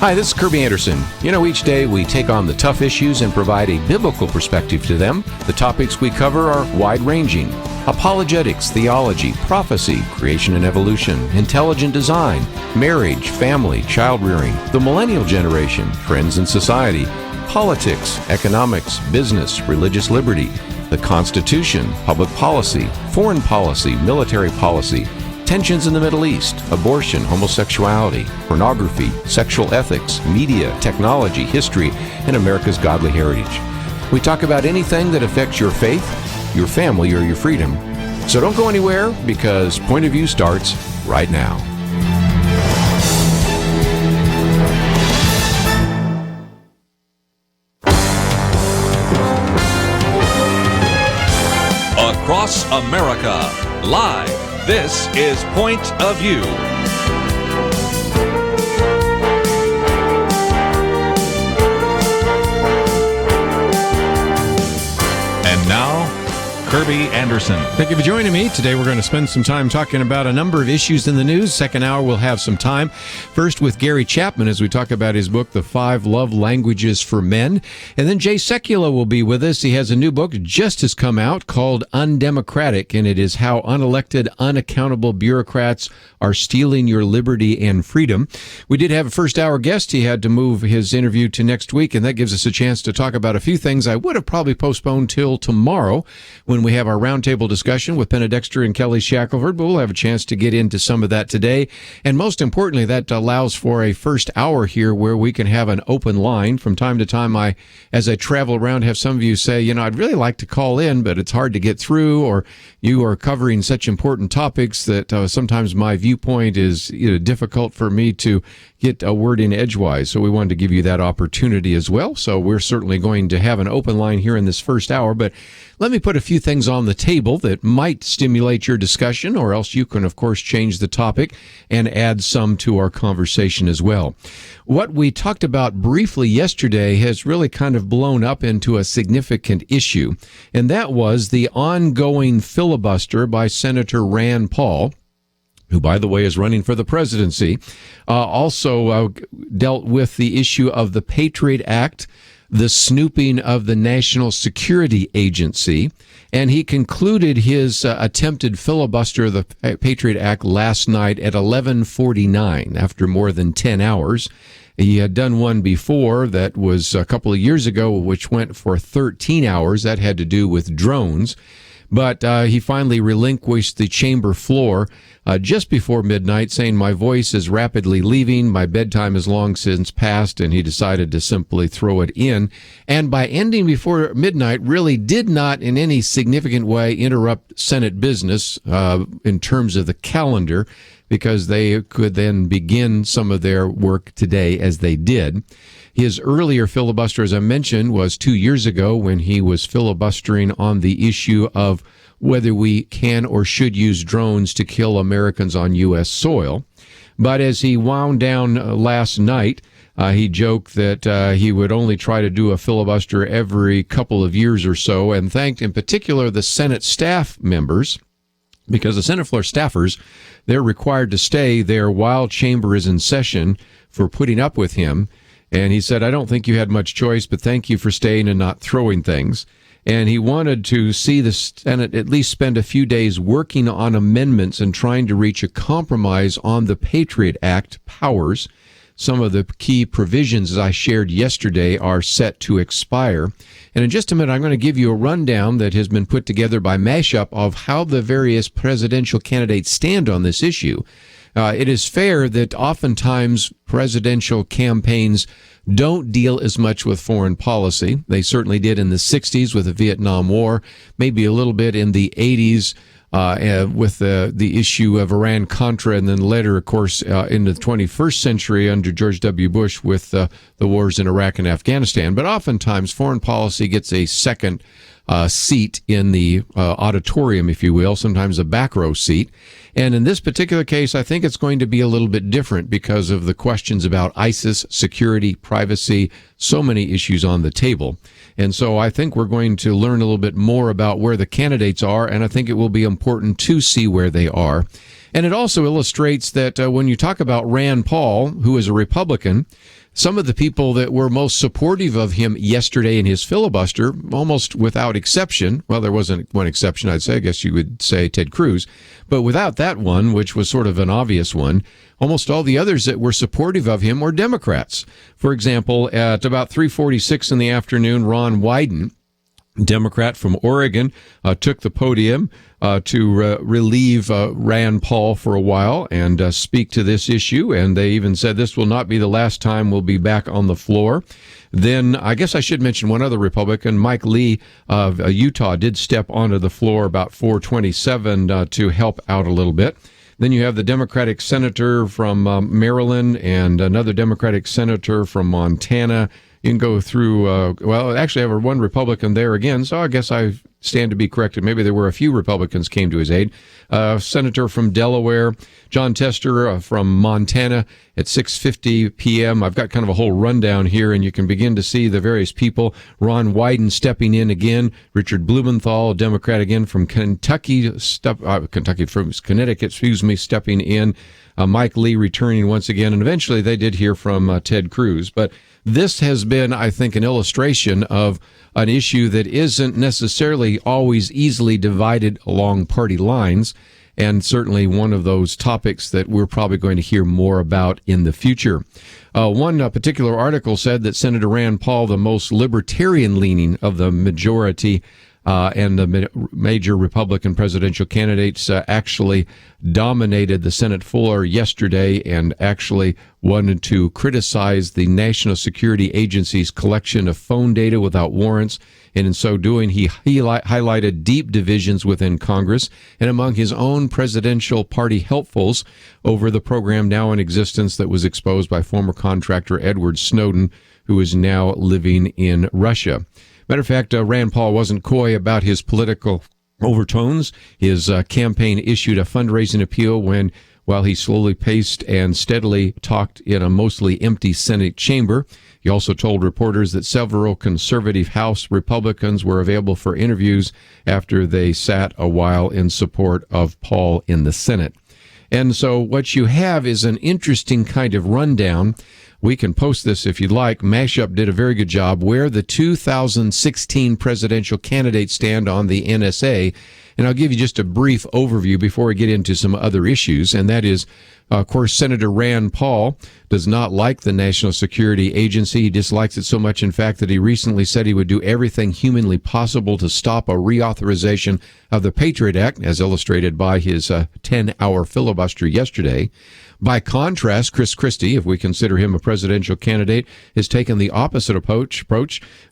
Hi, this is Kirby Anderson. You know, each day we take on the tough issues and provide a biblical perspective to them. The topics we cover are wide-ranging: apologetics, theology, prophecy, creation and evolution, intelligent design, marriage, family, child-rearing, the millennial generation, trends in society, politics, economics, business, religious liberty, the Constitution, public policy, foreign policy, military policy, tensions in the Middle East, abortion, homosexuality, pornography, sexual ethics, media, technology, history, and America's godly heritage. We talk about anything that affects your faith, your family, or your freedom. So don't go anywhere, because Point of View starts right now. Across America, live. This is Point of View. And now, Kirby Anderson. Thank you for joining me. Today we're going to spend some time talking about a number of issues in the news. Second hour we'll have some time. First with Gary Chapman as we talk about his book, The 5 Love Languages for Men. And then Jay Sekulow will be with us. He has a new book just has come out called Undemocratic, and it is how unelected, unaccountable bureaucrats are stealing your liberty and freedom. We did have a first hour guest. He had to move his interview to next week, and that gives us a chance to talk about a few things I would have probably postponed till tomorrow when we have our roundtable discussion with Penna Dexter and Kelly Shackelford, but we'll have a chance to get into some of that today. And most importantly, that allows for a first hour here where we can have an open line. From time to time, as I travel around, have some of you say, you know, I'd really like to call in, but it's hard to get through, or you are covering such important topics that sometimes my viewpoint is difficult for me to get a word in edgewise. So we wanted to give you that opportunity as well. So we're certainly going to have an open line here in this first hour, but let me put a few things on the table that might stimulate your discussion, or else you can, of course, change the topic and add some to our conversation as well. What we talked about briefly yesterday has really kind of blown up into a significant issue, and that was the ongoing filibuster by Senator Rand Paul, who, by the way, is running for the presidency. Also dealt with the issue of the Patriot Act, the snooping of the National Security Agency, and he concluded his attempted filibuster of the Patriot Act last night at 11:49 after more than 10 hours. He had done one before that was a couple of years ago, which went for 13 hours. That had to do with drones. But he finally relinquished the chamber floor just before midnight, saying, my voice is rapidly leaving, my bedtime is long since past, and he decided to simply throw it in. And by ending before midnight, really did not in any significant way interrupt Senate business in terms of the calendar, because they could then begin some of their work today as they did. His earlier filibuster, as I mentioned, was 2 years ago when he was filibustering on the issue of whether we can or should use drones to kill Americans on U.S. soil. But as he wound down last night, he joked that he would only try to do a filibuster every couple of years or so, and thanked in particular the Senate staff members, because the Senate floor staffers, they're required to stay there while chamber is in session, for putting up with him. And he said, I don't think you had much choice, but thank you for staying and not throwing things. And he wanted to see the Senate at least spend a few days working on amendments and trying to reach a compromise on the Patriot Act powers. Some of the key provisions, as I shared yesterday, are set to expire. And in just a minute, I'm going to give you a rundown that has been put together by Mashup of how the various presidential candidates stand on this issue. It is fair that oftentimes presidential campaigns don't deal as much with foreign policy. They certainly did in the 60s with the Vietnam War, maybe a little bit in the 80s with the issue of Iran-Contra, and then later, of course, in the 21st century under George W. Bush with the wars in Iraq and Afghanistan. But oftentimes foreign policy gets a second seat in the auditorium, if you will, sometimes a back row seat. And in this particular case, I think it's going to be a little bit different because of the questions about ISIS, security, privacy, so many issues on the table. And so I think we're going to learn a little bit more about where the candidates are, and I think it will be important to see where they are. And it also illustrates that when you talk about Rand Paul, who is a Republican, some of the people that were most supportive of him yesterday in his filibuster, almost without exception, well, there wasn't one exception, I'd say, I guess you would say Ted Cruz, but without that one, which was sort of an obvious one, almost all the others that were supportive of him were Democrats. For example, at about 3:46 in the afternoon, Ron Wyden, Democrat from Oregon, took the podium to relieve Rand Paul for a while and speak to this issue. And they even said this will not be the last time we'll be back on the floor. Then I guess I should mention one other Republican, Mike Lee of Utah, did step onto the floor about 4:27 to help out a little bit. Then you have the Democratic senator from Maryland and another Democratic senator from Montana. You can go through, well, actually I have one Republican there again, so I guess I stand to be corrected. Maybe there were a few Republicans came to his aid. Senator from Delaware, John Tester from Montana at 6:50 p.m. I've got kind of a whole rundown here, and you can begin to see the various people. Ron Wyden stepping in again. Richard Blumenthal, a Democrat again from Connecticut, stepping in. Mike Lee returning once again, and eventually they did hear from Ted Cruz. But this has been, I think, an illustration of an issue that isn't necessarily always easily divided along party lines, and certainly one of those topics that we're probably going to hear more about in the future. One particular article said that Senator Rand Paul, the most libertarian-leaning of the majority and the major Republican presidential candidates, actually dominated the Senate floor yesterday and actually wanted to criticize the National Security Agency's collection of phone data without warrants. And in so doing, he highlighted deep divisions within Congress and among his own presidential party helpfuls over the program now in existence that was exposed by former contractor Edward Snowden, who is now living in Russia. Matter of fact, Rand Paul wasn't coy about his political overtones. His campaign issued a fundraising appeal while he slowly paced and steadily talked in a mostly empty Senate chamber. He also told reporters that several conservative House Republicans were available for interviews after they sat a while in support of Paul in the Senate. And so what you have is an interesting kind of rundown. We can post this if you'd like. Mashup did a very good job where the 2016 presidential candidates stand on the NSA. And I'll give you just a brief overview before we get into some other issues. And that is, of course, Senator Rand Paul does not like the National Security Agency. He dislikes it so much, in fact, that he recently said he would do everything humanly possible to stop a reauthorization of the Patriot Act, as illustrated by his 10-hour filibuster yesterday. By contrast, Chris Christie, if we consider him a presidential candidate, has taken the opposite approach.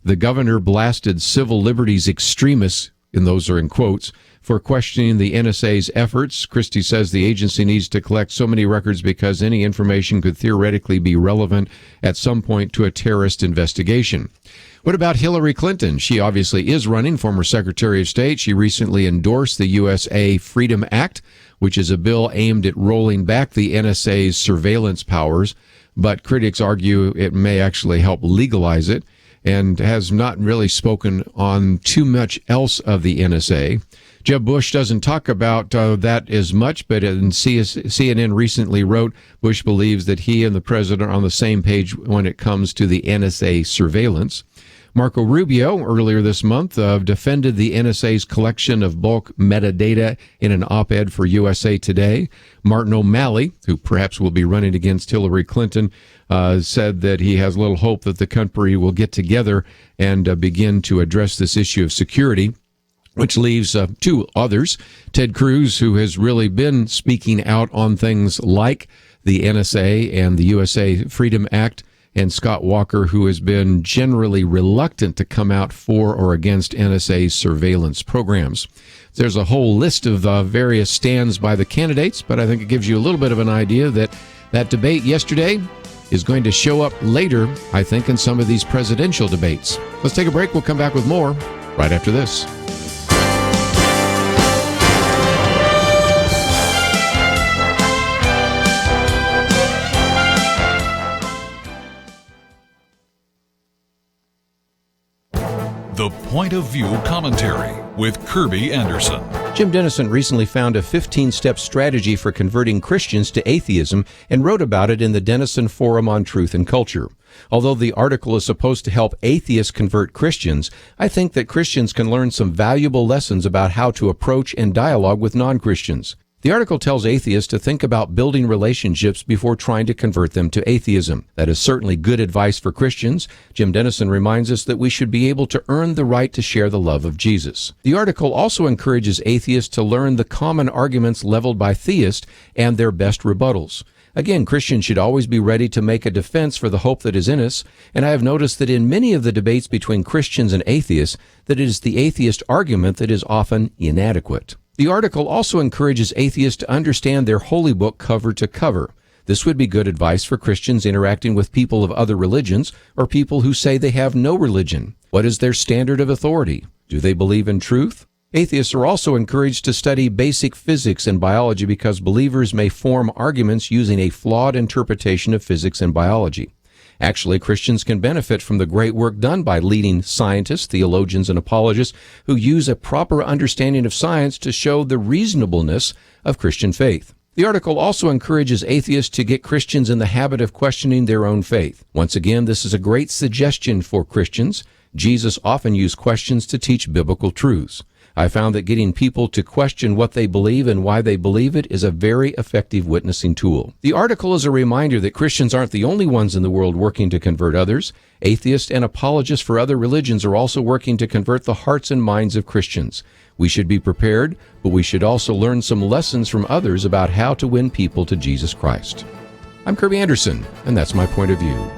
The governor blasted civil liberties extremists, and those are in quotes, for questioning the NSA's efforts. Christie says the agency needs to collect so many records because any information could theoretically be relevant at some point to a terrorist investigation. What about Hillary Clinton? She obviously is running, former Secretary of State. She recently endorsed the USA Freedom Act, which is a bill aimed at rolling back the NSA's surveillance powers, but critics argue it may actually help legalize it, and has not really spoken on too much else of the NSA. Jeb Bush doesn't talk about that as much, but CNN recently wrote Bush believes that he and the president are on the same page when it comes to the NSA surveillance. Marco Rubio, earlier this month, defended the NSA's collection of bulk metadata in an op-ed for USA Today. Martin O'Malley, who perhaps will be running against Hillary Clinton, said that he has little hope that the country will get together and begin to address this issue of security, which leaves two others. Ted Cruz, who has really been speaking out on things like the NSA and the USA Freedom Act, and Scott Walker, who has been generally reluctant to come out for or against NSA surveillance programs. There's a whole list of various stands by the candidates, but I think it gives you a little bit of an idea that that debate yesterday is going to show up later, I think, in some of these presidential debates. Let's take a break. We'll come back with more right after this. The Point of View Commentary with Kirby Anderson. Jim Dennison recently found a 15-step strategy for converting Christians to atheism and wrote about it in the Dennison Forum on Truth and Culture. Although the article is supposed to help atheists convert Christians, I think that Christians can learn some valuable lessons about how to approach and dialogue with non-Christians. The article tells atheists to think about building relationships before trying to convert them to atheism. That is certainly good advice for Christians. Jim Dennison reminds us that we should be able to earn the right to share the love of Jesus. The article also encourages atheists to learn the common arguments leveled by theists and their best rebuttals. Again, Christians should always be ready to make a defense for the hope that is in us, and I have noticed that in many of the debates between Christians and atheists, that it is the atheist argument that is often inadequate. The article also encourages atheists to understand their holy book cover to cover. This would be good advice for Christians interacting with people of other religions or people who say they have no religion. What is their standard of authority? Do they believe in truth? Atheists are also encouraged to study basic physics and biology because believers may form arguments using a flawed interpretation of physics and biology. Actually, Christians can benefit from the great work done by leading scientists, theologians, and apologists who use a proper understanding of science to show the reasonableness of Christian faith. The article also encourages atheists to get Christians in the habit of questioning their own faith. Once again, this is a great suggestion for Christians. Jesus often used questions to teach biblical truths. I found that getting people to question what they believe and why they believe it is a very effective witnessing tool. The article is a reminder that Christians aren't the only ones in the world working to convert others. Atheists and apologists for other religions are also working to convert the hearts and minds of Christians. We should be prepared, but we should also learn some lessons from others about how to win people to Jesus Christ. I'm Kirby Anderson, and that's my point of view.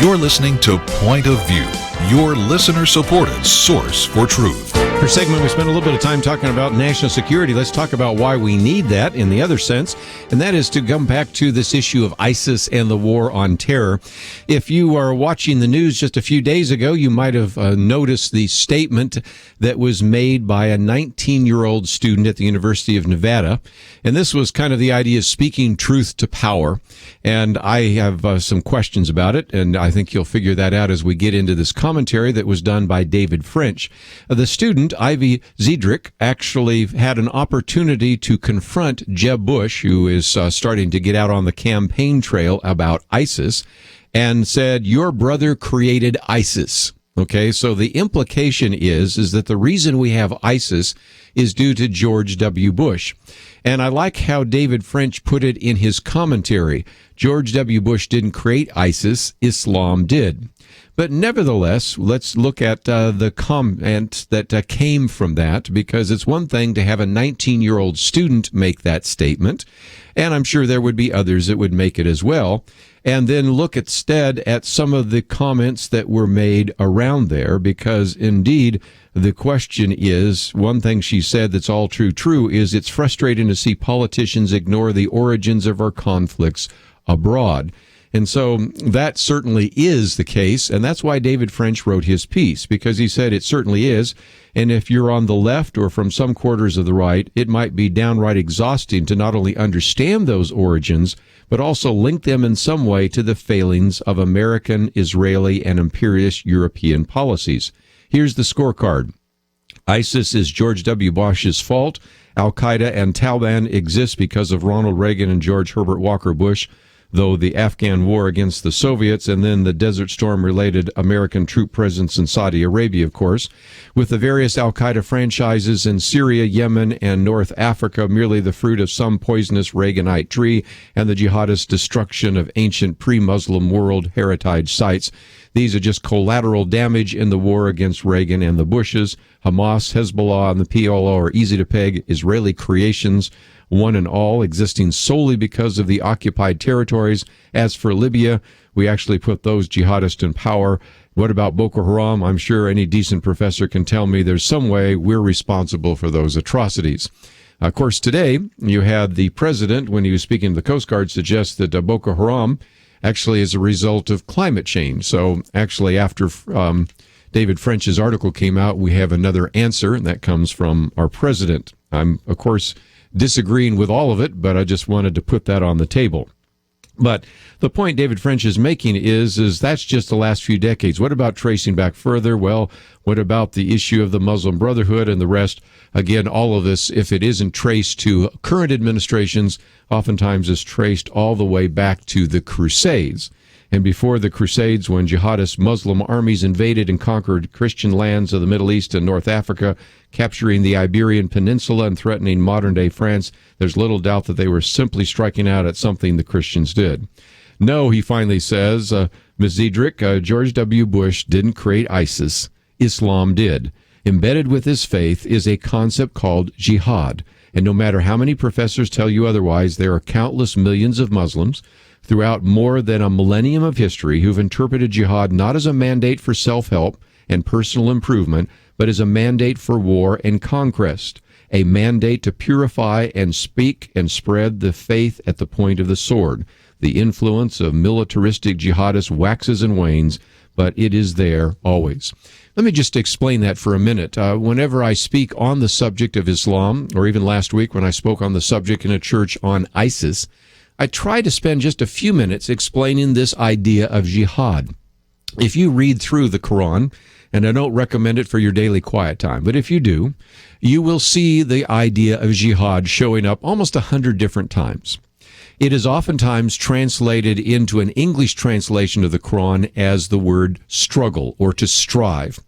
You're listening to Point of View, your listener-supported source for truth. For segment, we spent a little bit of time talking about national security. Let's talk about why we need that in the other sense, and that is to come back to this issue of ISIS and the war on terror. If you are watching the news just a few days ago, you might have noticed the statement that was made by a 19-year-old student at the University of Nevada, and this was kind of the idea of speaking truth to power, and I have some questions about it, and I think you'll figure that out as we get into this commentary that was done by David French. The student, Ivy Zedrick, actually had an opportunity to confront Jeb Bush, who is starting to get out on the campaign trail about ISIS, and said, "Your brother created ISIS." Okay, so the implication is that the reason we have ISIS is due to George W. Bush. And I like how David French put it in his commentary. George W. Bush didn't create ISIS, Islam did. But nevertheless, let's look at the comment that came from that, because it's one thing to have a 19-year-old student make that statement, and I'm sure there would be others that would make it as well, and then look instead at some of the comments that were made around there, because indeed the question is, one thing she said that's all true is it's frustrating to see politicians ignore the origins of our conflicts abroad. And so that certainly is the case, and that's why David French wrote his piece, because he said it certainly is, and if you're on the left or from some quarters of the right, it might be downright exhausting to not only understand those origins, but also link them in some way to the failings of American, Israeli, and imperialist European policies. Here's the scorecard. ISIS is George W. Bush's fault. Al-Qaeda and Taliban exist because of Ronald Reagan and George Herbert Walker Bush. though the Afghan war against the Soviets and then the Desert Storm-related American troop presence in Saudi Arabia, of course, with the various al-Qaeda franchises in Syria, Yemen, and North Africa merely the fruit of some poisonous Reaganite tree, and the jihadist destruction of ancient pre-Muslim world heritage sites. These are just collateral damage in the war against Reagan and the Bushes. Hamas, Hezbollah, and the PLO are easy to peg Israeli creations, one and all, existing solely because of the occupied territories. As for Libya, we actually put those jihadists in power. What about Boko Haram? I'm sure any decent professor can tell me there's some way we're responsible for those atrocities. Of course, today, you had the president, when he was speaking to the Coast Guard, suggest that Boko Haram actually is a result of climate change. So actually, after David French's article came out, we have another answer, and that comes from our president. I'm, of course, disagreeing with all of it, but I just wanted to put that on the table. But the point David French is making is that's just the last few decades. What about tracing back further? Well, what about the issue of the Muslim Brotherhood and the rest? Again, all of this, if it isn't traced to current administrations, oftentimes is traced all the way back to the Crusades. And before the Crusades, when jihadist Muslim armies invaded and conquered Christian lands of the Middle East and North Africa, capturing the Iberian Peninsula and threatening modern-day France, there's little doubt that they were simply striking out at something the Christians did. No, he finally says, Ms. Zedrick, George W. Bush didn't create ISIS. Islam did. Embedded with his faith is a concept called jihad. And no matter how many professors tell you otherwise, there are countless millions of Muslims throughout more than a millennium of history who've interpreted jihad not as a mandate for self-help and personal improvement, but as a mandate for war and conquest, a mandate to purify and speak and spread the faith at the point of the sword. The influence of militaristic jihadists waxes and wanes, but it is there always. Let me just explain that for a minute. Whenever I speak on the subject of Islam, or even last week when I spoke on the subject in a church on ISIS, I try to spend just a few minutes explaining this idea of jihad. If you read through the Quran, and I don't recommend it for your daily quiet time, but if you do, you will see the idea of jihad showing up almost 100 different times. It is oftentimes translated into an English translation of the Quran as the word struggle or to strive.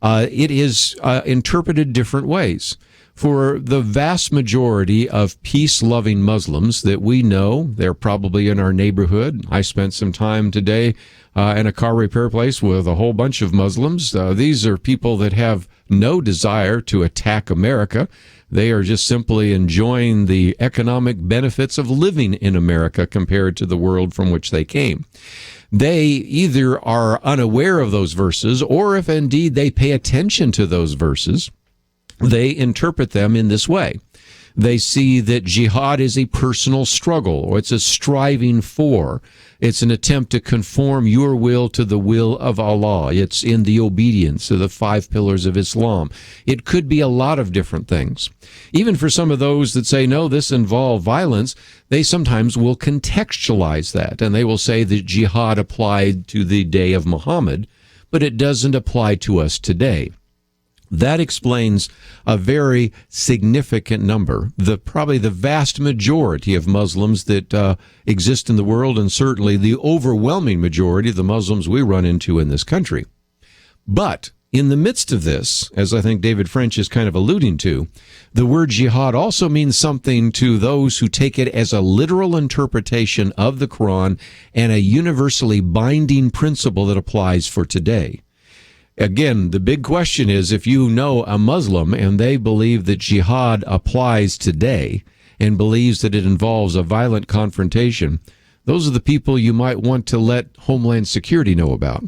It is interpreted different ways. For the vast majority of peace-loving Muslims that we know, they're probably in our neighborhood. I spent some time today in a car repair place with a whole bunch of Muslims. These are people that have no desire to attack America. They are just simply enjoying the economic benefits of living in America compared to the world from which they came. They either are unaware of those verses, or if indeed they pay attention to those verses, they interpret them in this way. They see that jihad is a personal struggle, or it's a striving for. It's an attempt to conform your will to the will of Allah. It's in the obedience of the 5 pillars of Islam. It could be a lot of different things. Even for some of those that say, no, this involves violence, they sometimes will contextualize that, and they will say that jihad applied to the day of Muhammad, but it doesn't apply to us today. That explains a very significant number, probably the vast majority of Muslims that exist in the world, and certainly the overwhelming majority of the Muslims we run into in this country. But in the midst of this, as I think David French is kind of alluding to, the word jihad also means something to those who take it as a literal interpretation of the Quran and a universally binding principle that applies for today. Again, the big question is, if you know a Muslim and they believe that jihad applies today and believes that it involves a violent confrontation, those are the people you might want to let Homeland Security know about.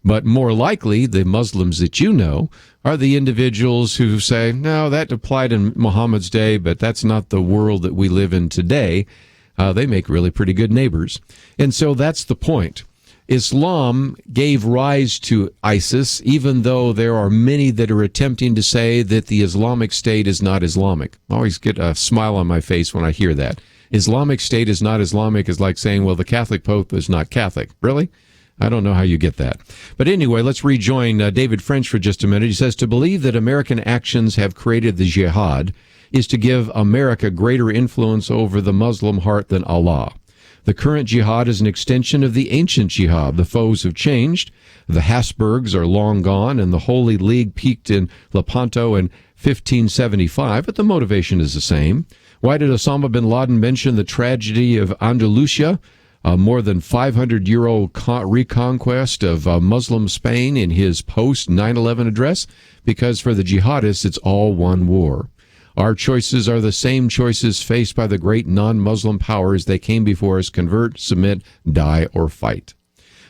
But more likely, the Muslims that you know are the individuals who say, no, that applied in Muhammad's day, but that's not the world that we live in today. They make really pretty good neighbors. And so that's the point. Islam gave rise to ISIS, even though there are many that are attempting to say that the Islamic State is not Islamic. I always get a smile on my face when I hear that. Islamic State is not Islamic is like saying, well, the Catholic Pope is not Catholic. Really? I don't know how you get that. But anyway, let's rejoin David French for just a minute. He says, to believe that American actions have created the jihad is to give America greater influence over the Muslim heart than Allah. The current jihad is an extension of the ancient jihad. The foes have changed. The Habsburgs are long gone, and the Holy League peaked in Lepanto in 1575, but the motivation is the same. Why did Osama bin Laden mention the tragedy of Andalusia, a more than 500-year-old reconquest of Muslim Spain, in his post-9/11 address? Because for the jihadists, it's all one war. Our choices are the same choices faced by the great non-Muslim powers. They came before us: convert, submit, die, or fight.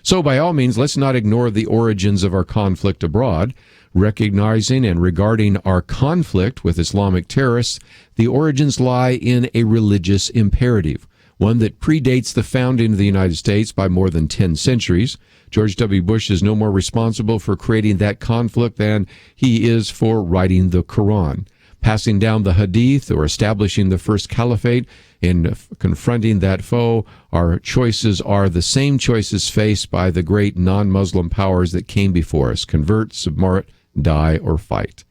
So by all means, let's not ignore the origins of our conflict abroad. Recognizing and regarding our conflict with Islamic terrorists, the origins lie in a religious imperative, one that predates the founding of the United States by more than 10 centuries. George W. Bush is no more responsible for creating that conflict than he is for writing the Quran. Passing down the Hadith or establishing the first caliphate, in confronting that foe, our choices are the same choices faced by the great non-Muslim powers that came before us: convert, submit, die, or fight.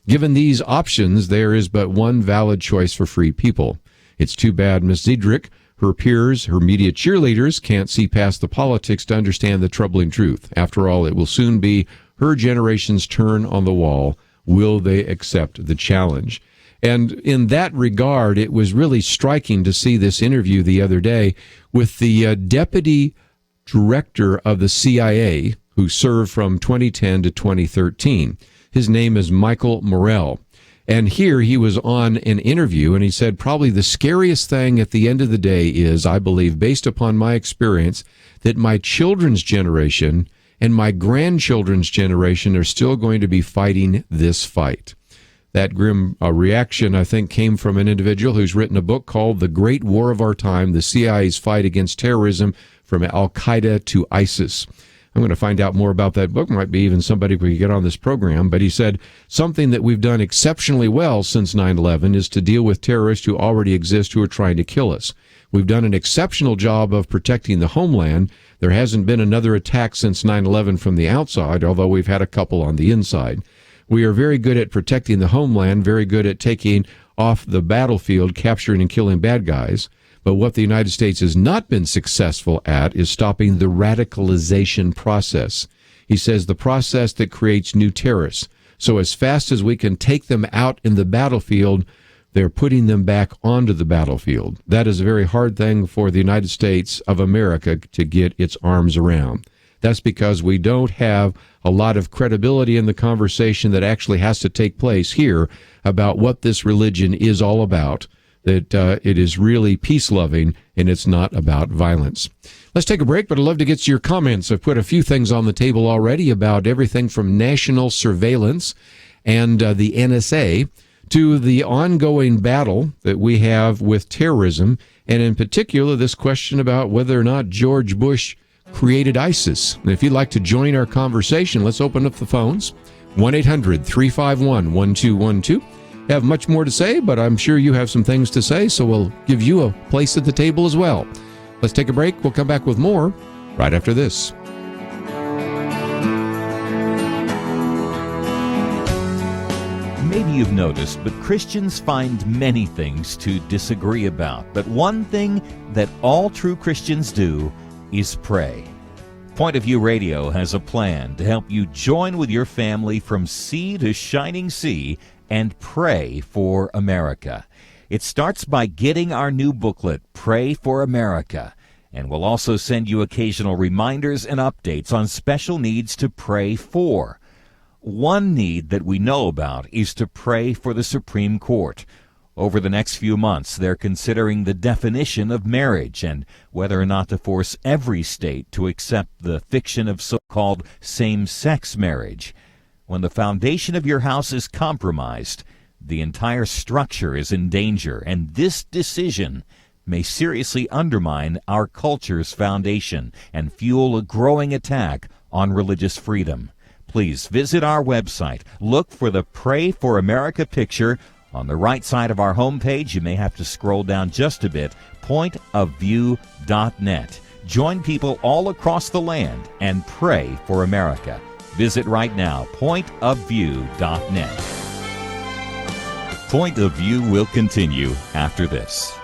Given these options, there is but one valid choice for free people. It's too bad Ms. Zedrick, her peers, her media cheerleaders, can't see past the politics to understand the troubling truth. After all, it will soon be her generation's turn on the wall. Will they accept the challenge? And in that regard, it was really striking to see this interview the other day with the deputy director of the CIA, who served from 2010 to 2013. His name is Michael Morrell. And here he was on an interview, and he said, probably the scariest thing at the end of the day is, I believe, based upon my experience, that my children's generation and my grandchildren's generation are still going to be fighting this fight. That grim reaction, I think, came from an individual who's written a book called The Great War of Our Time, the CIA's Fight Against Terrorism from Al-Qaeda to ISIS. I'm going to find out more about that book. Might be even somebody we could get on this program. But he said, something that we've done exceptionally well since 9/11 is to deal with terrorists who already exist, who are trying to kill us. We've done an exceptional job of protecting the homeland. There hasn't been another attack since 9/11 from the outside, although we've had a couple on the inside. We are very good at protecting the homeland, very good at taking off the battlefield, capturing and killing bad guys. But what the United States has not been successful at is stopping the radicalization process. He says the process that creates new terrorists. So as fast as we can take them out in the battlefield, they're putting them back onto the battlefield. That is a very hard thing for the United States of America to get its arms around. That's because we don't have a lot of credibility in the conversation that actually has to take place here about what this religion is all about, that it is really peace-loving and it's not about violence. Let's take a break, but I'd love to get to your comments. I've put a few things on the table already about everything from national surveillance and the NSA to the ongoing battle that we have with terrorism, and in particular this question about whether or not George Bush created ISIS. And if you'd like to join our conversation, let's open up the phones. 1-800-351-1212. Have much more to say, but I'm sure you have some things to say, so we'll give you a place at the table as well. Let's take a break. We'll come back with more right after this. Maybe you've noticed, but Christians find many things to disagree about. But one thing that all true Christians do is pray. Point of View Radio has a plan to help you join with your family from sea to shining sea and pray for America. It starts by getting our new booklet, Pray for America, and we'll also send you occasional reminders and updates on special needs to pray for. One need that we know about is to pray for the Supreme Court. Over the next few months, they're considering the definition of marriage and whether or not to force every state to accept the fiction of so-called same-sex marriage. When the foundation of your house is compromised, the entire structure is in danger, and this decision may seriously undermine our culture's foundation and fuel a growing attack on religious freedom. Please visit our website. Look for the Pray for America picture on the right side of our homepage. You may have to scroll down just a bit. pointofview.net. Join people all across the land and pray for America. Visit right now, pointofview.net. Point of View will continue after this.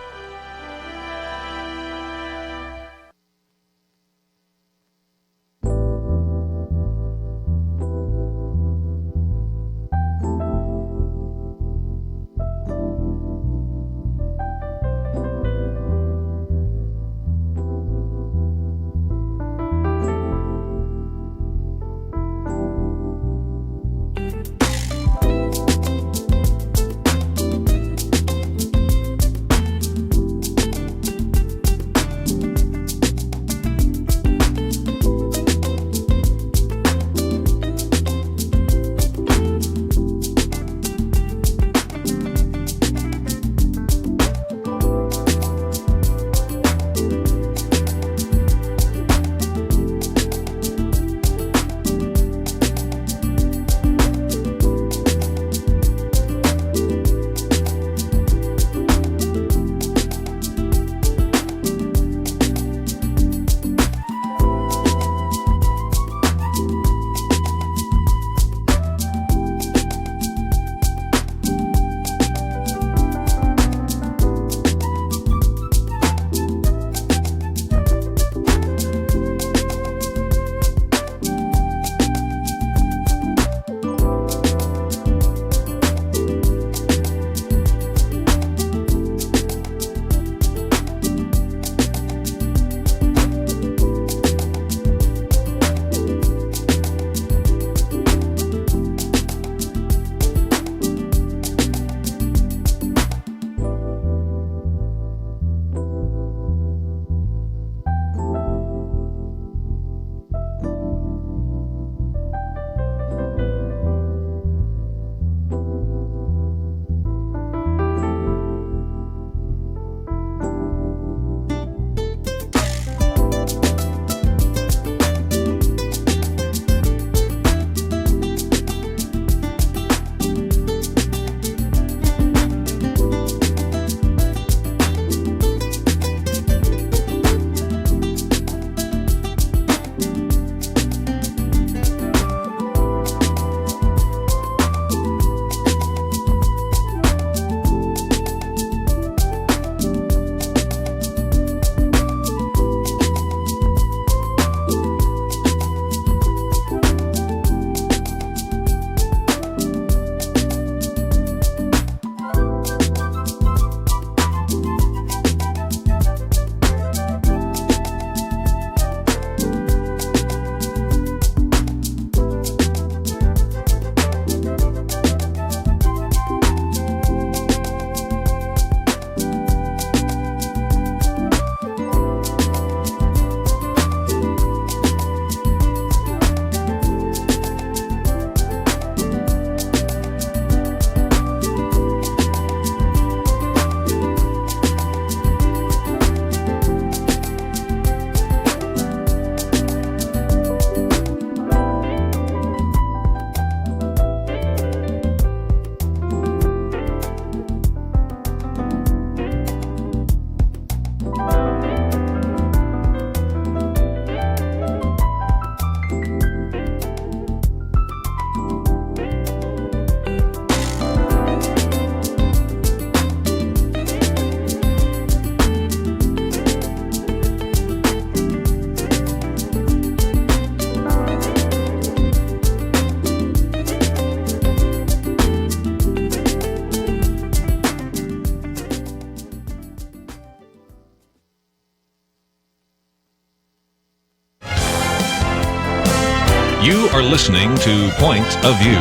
You are listening to Point of View.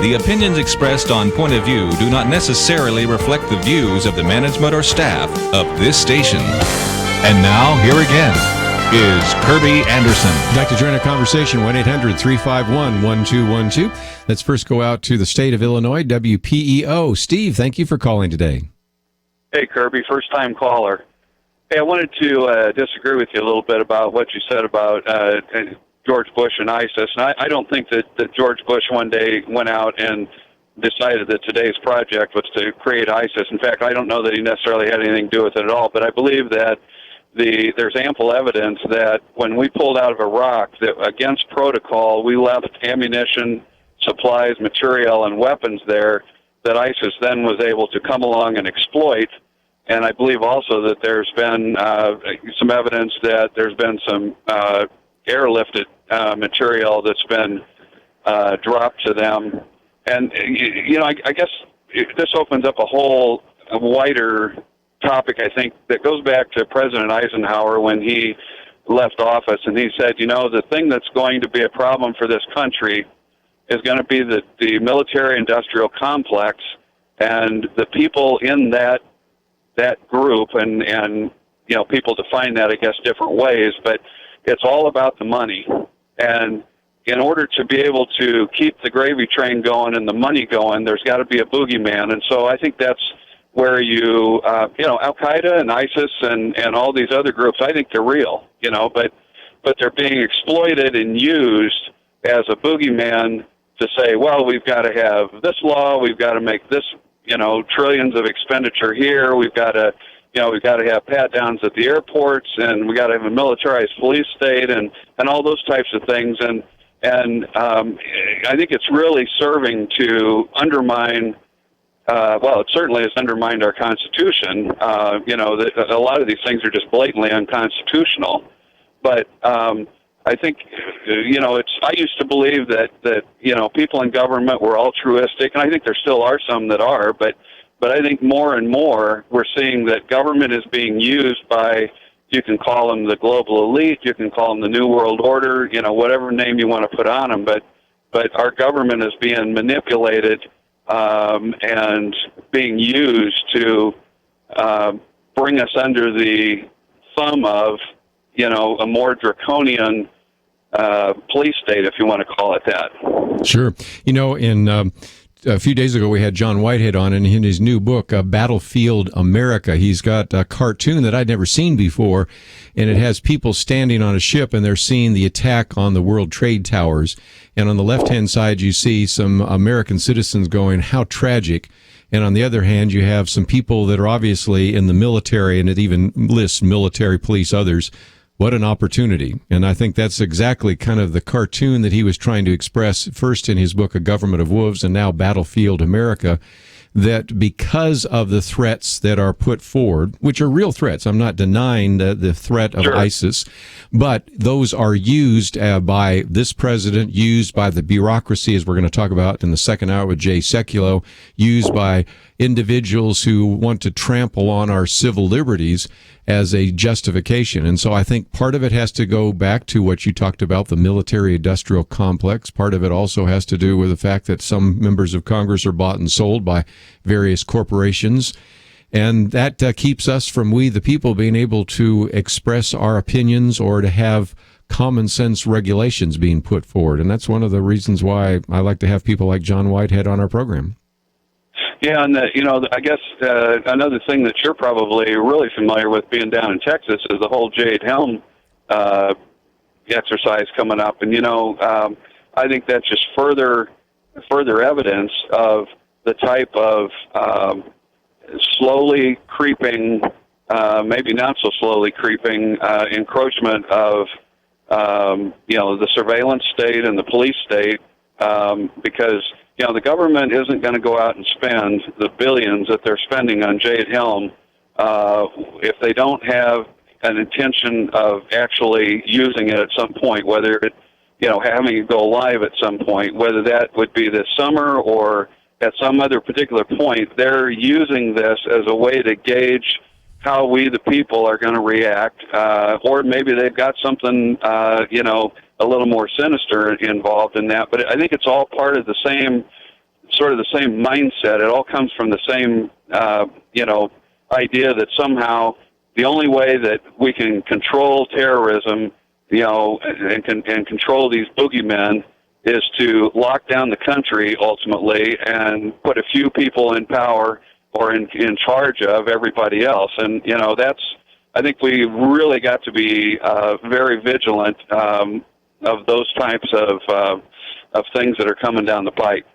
The opinions expressed on Point of View do not necessarily reflect the views of the management or staff of this station. And now, here again is Kirby Anderson. If you'd like to join our conversation, 1-800-351-1212. Let's first go out to the state of Illinois, WPEO. Steve, thank you for calling today. Hey, Kirby, first-time caller. Hey, I wanted to disagree with you a little bit about what you said about George Bush and ISIS. And I don't think that George Bush one day went out and decided that today's project was to create ISIS. In fact, I don't know that he necessarily had anything to do with it at all, but I believe that there's ample evidence that when we pulled out of Iraq, that against protocol, we left ammunition, supplies, material, and weapons there that ISIS then was able to come along and exploit. And I believe also that there's been some evidence that there's been some airlifted material that's been dropped to them. And, I guess this opens up a whole wider topic, I think, that goes back to President Eisenhower when he left office, and he said, the thing that's going to be a problem for this country is going to be the military-industrial complex, and the people in that group, and people define that, I guess, different ways, but it's all about the money. And in order to be able to keep the gravy train going and the money going, there's got to be a boogeyman. And so I think that's where Al-Qaeda and ISIS and all these other groups, I think they're real, but they're being exploited and used as a boogeyman to say, well, we've got to have this law, we've got to make this, trillions of expenditure here, we've got to have pat downs at the airports, and we got to have a militarized police state, and all those types of things, and I think it's really serving to undermine. It certainly has undermined our Constitution. A lot of these things are just blatantly unconstitutional. But I think, I used to believe that people in government were altruistic, and I think there still are some that are, but I think more and more we're seeing that government is being used by, you can call them the global elite, you can call them the New World Order, whatever name you want to put on them, but our government is being manipulated and being used to bring us under the thumb of, a more draconian police state, if you want to call it that. Sure. A few days ago, we had John Whitehead on, and in his new book, Battlefield America, he's got a cartoon that I'd never seen before, and it has people standing on a ship, and they're seeing the attack on the World Trade Towers. And on the left-hand side, you see some American citizens going, how tragic. And on the other hand, you have some people that are obviously in the military, and it even lists military, police, others. What an opportunity. And I think that's exactly kind of the cartoon that he was trying to express first in his book, A Government of Wolves, and now Battlefield America, that because of the threats that are put forward, which are real threats, I'm not denying the threat of ISIS, but those are used by this president, used by the bureaucracy, as we're going to talk about in the second hour with Jay Sekulow, used by individuals who want to trample on our civil liberties as a justification. And so I think part of it has to go back to what you talked about, the military-industrial complex. Part of it also has to do with the fact that some members of Congress are bought and sold by various corporations. And that keeps us from, we the people, being able to express our opinions or to have common sense regulations being put forward. And that's one of the reasons why I like to have people like John Whitehead on our program. Yeah, and I guess another thing that you're probably really familiar with being down in Texas is the whole Jade Helm exercise coming up, and I think that's just further evidence of the type of slowly creeping, maybe not so slowly creeping, encroachment of the surveillance state and the police state, because the government isn't going to go out and spend the billions that they're spending on Jade Helm if they don't have an intention of actually using it at some point, whether it, having it go live at some point, whether that would be this summer or at some other particular point. They're using this as a way to gauge how we, the people, are going to react, or maybe they've got something, a little more sinister involved in that. But I think it's all part of the same mindset. It all comes from the same, idea that somehow the only way that we can control terrorism, and control these boogeymen is to lock down the country ultimately and put a few people in power or in charge of everybody else. And, I think we really got to be very vigilant of those types of things that are coming down the pike.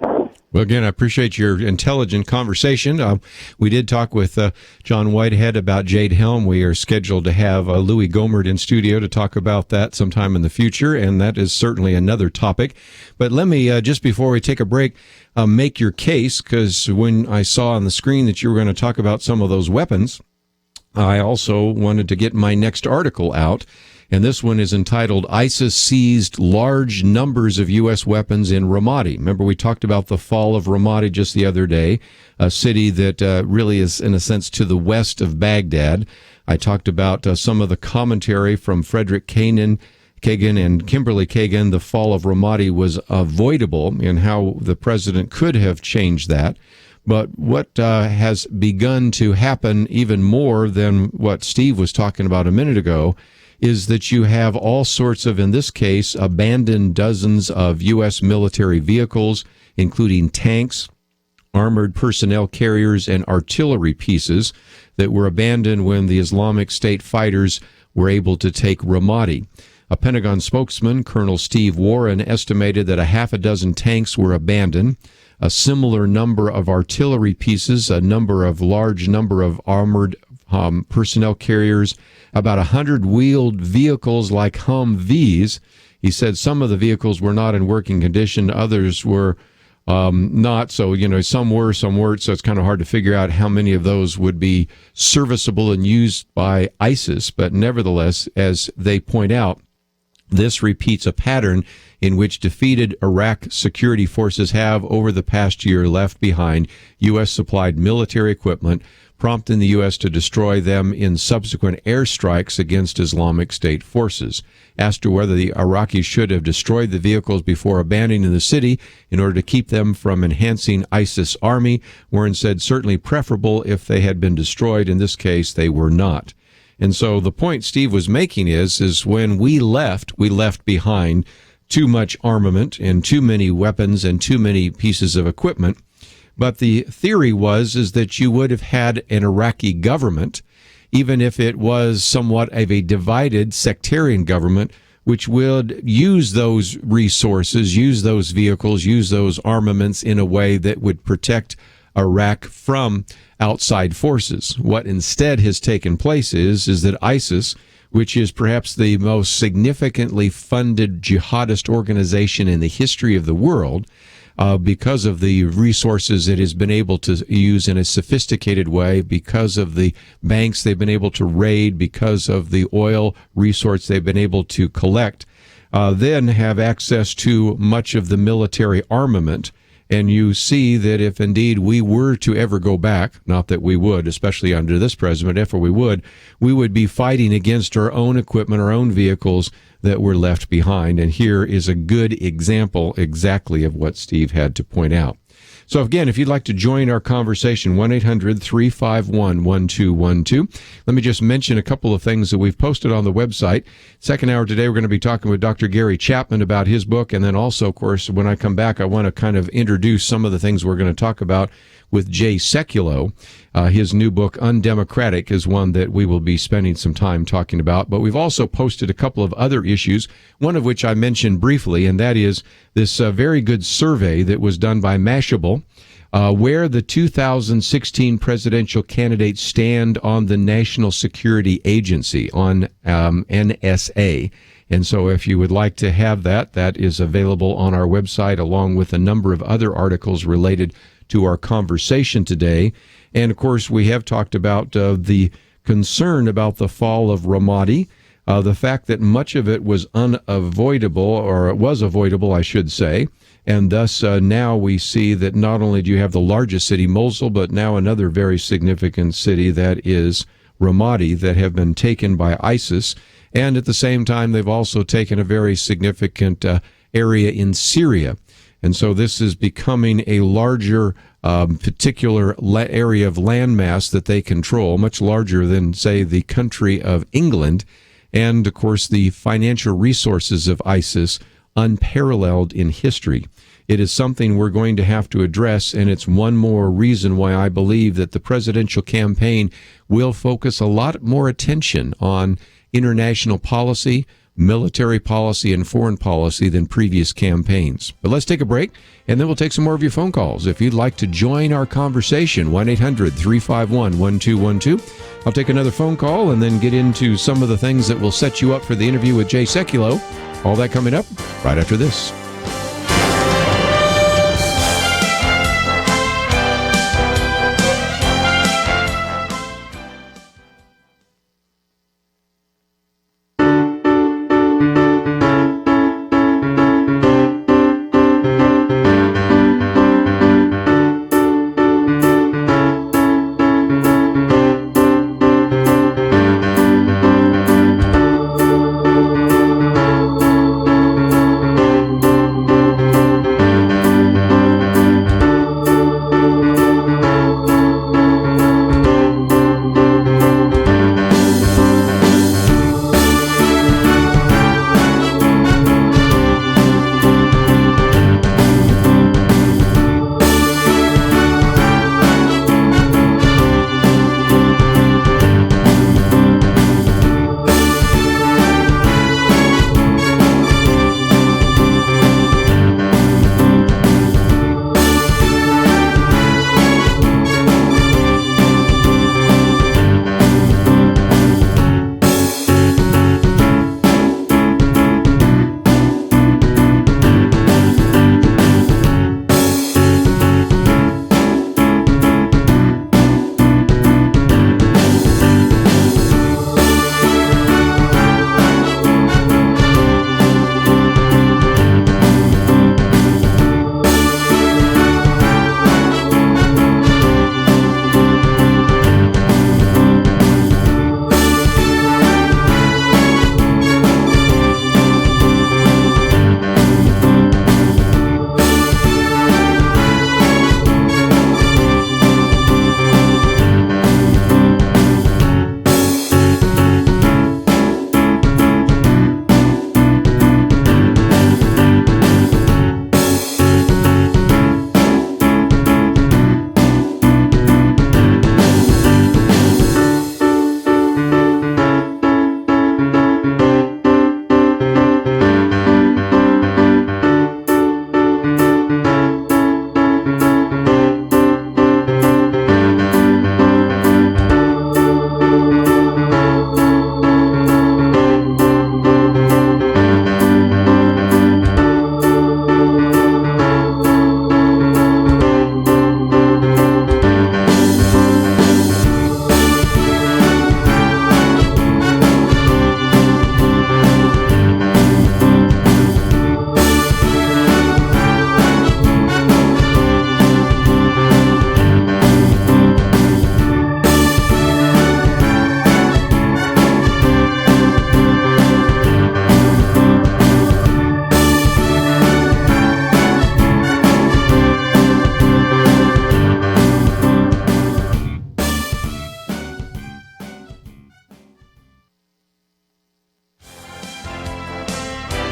Well, again, I appreciate your intelligent conversation. We did talk with John Whitehead about Jade Helm. We are scheduled to have Louis Gomert in studio to talk about that sometime in the future, and that is certainly another topic. But let me, just before we take a break, make your case, because when I saw on the screen that you were going to talk about some of those weapons, I also wanted to get my next article out. And this one is entitled, ISIS Seized Large Numbers of U.S. Weapons in Ramadi. Remember, we talked about the fall of Ramadi just the other day, a city that really is, in a sense, to the west of Baghdad. I talked about some of the commentary from Frederick Kagan and Kimberly Kagan. The fall of Ramadi was avoidable, and how the president could have changed that. But what has begun to happen even more than what Steve was talking about a minute ago is that you have all sorts of, in this case, abandoned dozens of U.S. military vehicles, including tanks, armored personnel carriers, and artillery pieces that were abandoned when the Islamic State fighters were able to take Ramadi. A Pentagon spokesman, Colonel Steve Warren, estimated that a half a dozen tanks were abandoned, a similar number of artillery pieces, a large number of armored personnel carriers, about 100 wheeled vehicles like Humvees. He said some of the vehicles were not in working condition, others were not. So, some were, some weren't. So it's kind of hard to figure out how many of those would be serviceable and used by ISIS. But nevertheless, as they point out, this repeats a pattern in which defeated Iraq security forces have, over the past year, left behind U.S.-supplied military equipment, prompting the U.S. to destroy them in subsequent airstrikes against Islamic State forces. Asked whether the Iraqis should have destroyed the vehicles before abandoning the city in order to keep them from enhancing ISIS army, Warren said certainly preferable if they had been destroyed. In this case, they were not. And so the point Steve was making is when we left behind too much armament and too many weapons and too many pieces of equipment. But the theory is that you would have had an Iraqi government, even if it was somewhat of a divided sectarian government, which would use those resources, use those vehicles, use those armaments in a way that would protect Iraq from outside forces. What instead has taken place is that ISIS, which is perhaps the most significantly funded jihadist organization in the history of the world, because of the resources it has been able to use in a sophisticated way, because of the banks they've been able to raid, because of the oil resource they've been able to collect, then have access to much of the military armament. And you see that if indeed we were to ever go back, not that we would, especially under this president, if we would be fighting against our own equipment, our own vehicles that were left behind. And here is a good example exactly of what Steve had to point out. So again, if you'd like to join our conversation, 1-800-351-1212. Let me just mention a couple of things that we've posted on the website. Second hour today, we're going to be talking with Dr. Gary Chapman about his book. And then also, of course, when I come back, I want to kind of introduce some of the things we're going to talk about with Jay Sekulow. His new book, Undemocratic, is one that we will be spending some time talking about. But we've also posted a couple of other issues, one of which I mentioned briefly, and that is this very good survey that was done by Mashable, where the 2016 presidential candidates stand on the National Security Agency, on NSA. And so if you would like to have that, that is available on our website, along with a number of other articles related to our conversation today. And of course, we have talked about the concern about the fall of Ramadi, the fact that much of it was unavoidable, or it was avoidable, I should say. And thus, now we see that not only do you have the largest city, Mosul, but now another very significant city, that is Ramadi that have been taken by ISIS. And at the same time, they've also taken a very significant area in Syria. And so this is becoming a larger particular area of landmass that they control, much larger than, say, the country of England. And, of course, the financial resources of ISIS, unparalleled in history. It is something we're going to have to address, and it's one more reason why I believe that the presidential campaign will focus a lot more attention on international policy, military policy, and foreign policy than previous campaigns. But let's take a break, and then we'll take some more of your phone calls. If you'd like to join our conversation, 1-800-351-1212. I'll take another phone call and then get into some of the things that will set you up for the interview with Jay Sekulow. All that coming up right after this.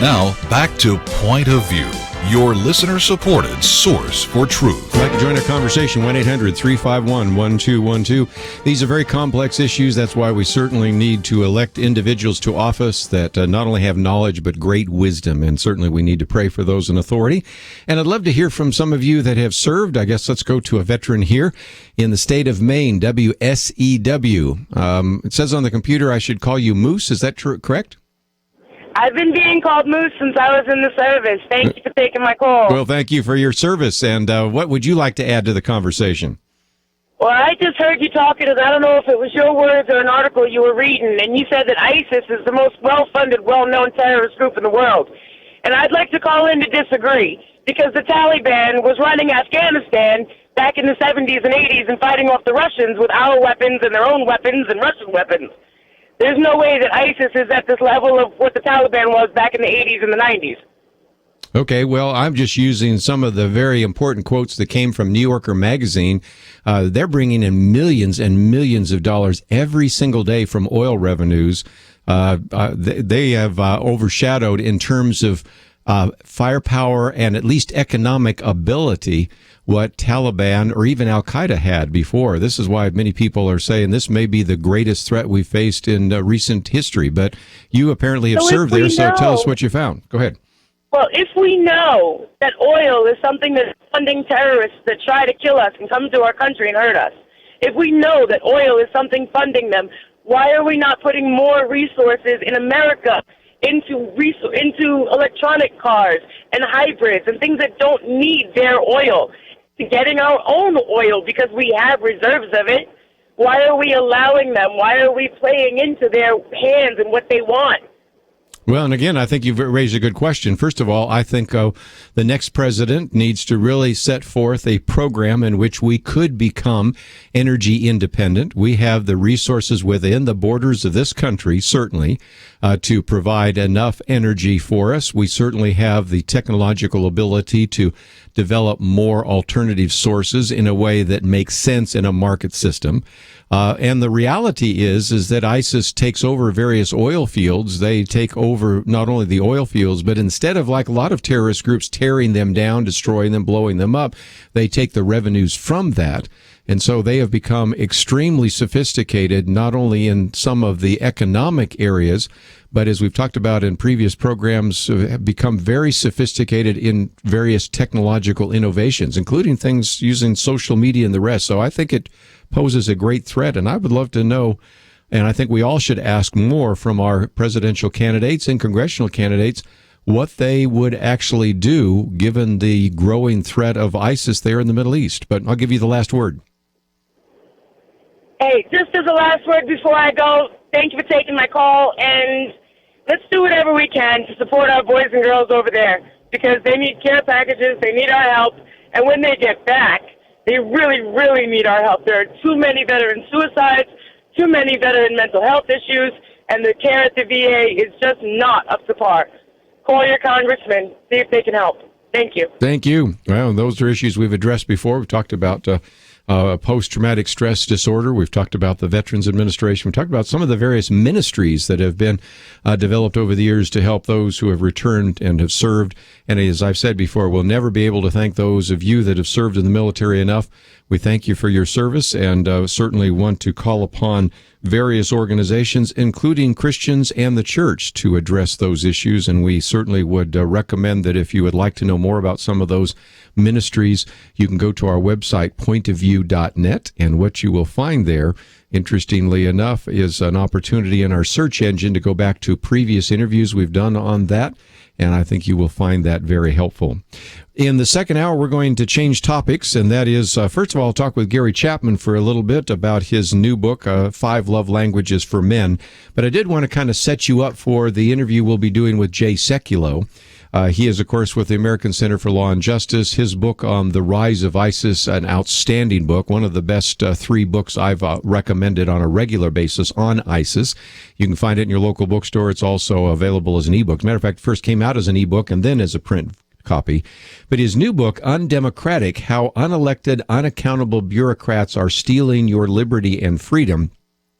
Now, back to Point of View, your listener-supported source for truth. If you'd like to join our conversation, 1-800-351-1212. These are very complex issues. That's why we certainly need to elect individuals to office that not only have knowledge, but great wisdom. And certainly we need to pray for those in authority. And I'd love to hear from some of you that have served. I guess let's go to a veteran here in the state of Maine, WSEW. It says on the computer I should call you Moose. Is that correct? I've been being called Moose since I was in the service. Thank you for taking my call. Well, thank you for your service. And what would you like to add to the conversation? Well, I just heard you talking, and I don't know if it was your words or an article you were reading, and you said that ISIS is the most well-funded, well-known terrorist group in the world. And I'd like to call in to disagree, because the Taliban was running Afghanistan back in the 70s and 80s and fighting off the Russians with our weapons and their own weapons and Russian weapons. There's no way that ISIS is at this level of what the Taliban was back in the 80s and the 90s. Okay, well, I'm just using some of the very important quotes that came from New Yorker magazine. They're bringing in millions and millions of dollars every single day from oil revenues. They have overshadowed in terms of firepower and at least economic ability what Taliban or even Al-Qaeda had before. This is why many people are saying this may be the greatest threat we've faced in recent history. But you apparently have served there, so tell us what you found. Go ahead. Well, if we know that oil is something that's funding terrorists that try to kill us and come to our country and hurt us, if we know that oil is something funding them, why are we not putting more resources in America into electronic cars and hybrids and things that don't need their oil, to getting our own oil because we have reserves of it? Why are we allowing them? Why are we playing into their hands and what they want? Well, and again, I think you've raised a good question. First of all, I think the next president needs to really set forth a program in which we could become energy independent. We have the resources within the borders of this country, certainly, to provide enough energy for us. We certainly have the technological ability to develop more alternative sources in a way that makes sense in a market system. And the reality is that ISIS takes over various oil fields. They take over not only the oil fields, but instead of, like a lot of terrorist groups, tearing them down, destroying them, blowing them up, they take the revenues from that. And so they have become extremely sophisticated, not only in some of the economic areas, but as we've talked about in previous programs, have become very sophisticated in various technological innovations, including things using social media and the rest. So I think it poses a great threat, and I would love to know, and I think we all should ask more from our presidential candidates and congressional candidates, what they would actually do given the growing threat of ISIS there in the Middle East. But I'll give you the last word. Hey, just as a last word before I go, thank you for taking my call, and let's do whatever we can to support our boys and girls over there, because they need care packages, they need our help, and when they get back, they really, really need our help. There are too many veteran suicides, too many veteran mental health issues, and the care at the VA is just not up to par. Call your congressman, see if they can help. Thank you. Thank you. Well, those are issues we've addressed before. We've talked about post-traumatic stress disorder. We've talked about the Veterans Administration. We've talked about some of the various ministries that have been developed over the years to help those who have returned and have served. And as I've said before, we'll never be able to thank those of you that have served in the military enough. We thank you for your service, and certainly want to call upon various organizations, including Christians and the church, to address those issues. And we certainly would recommend that if you would like to know more about some of those ministries, you can go to our website, pointofview.net, and what you will find there, interestingly enough, is an opportunity in our search engine to go back to previous interviews we've done on that, and I think you will find that very helpful. In the second hour, we're going to change topics, and that is, first of all, I'll talk with Gary Chapman for a little bit about his new book, 5 Love Languages for Men. But I did want to kind of set you up for the interview we'll be doing with Jay Sekulow. He is, of course, with the American Center for Law and Justice. His book on the rise of ISIS, an outstanding book, one of the best 3 books I've recommended on a regular basis on ISIS. You can find it in your local bookstore. It's also available as an ebook. As a matter of fact, it first came out as an ebook and then as a print copy. But his new book, Undemocratic, How Unelected, Unaccountable Bureaucrats Are Stealing Your Liberty and Freedom.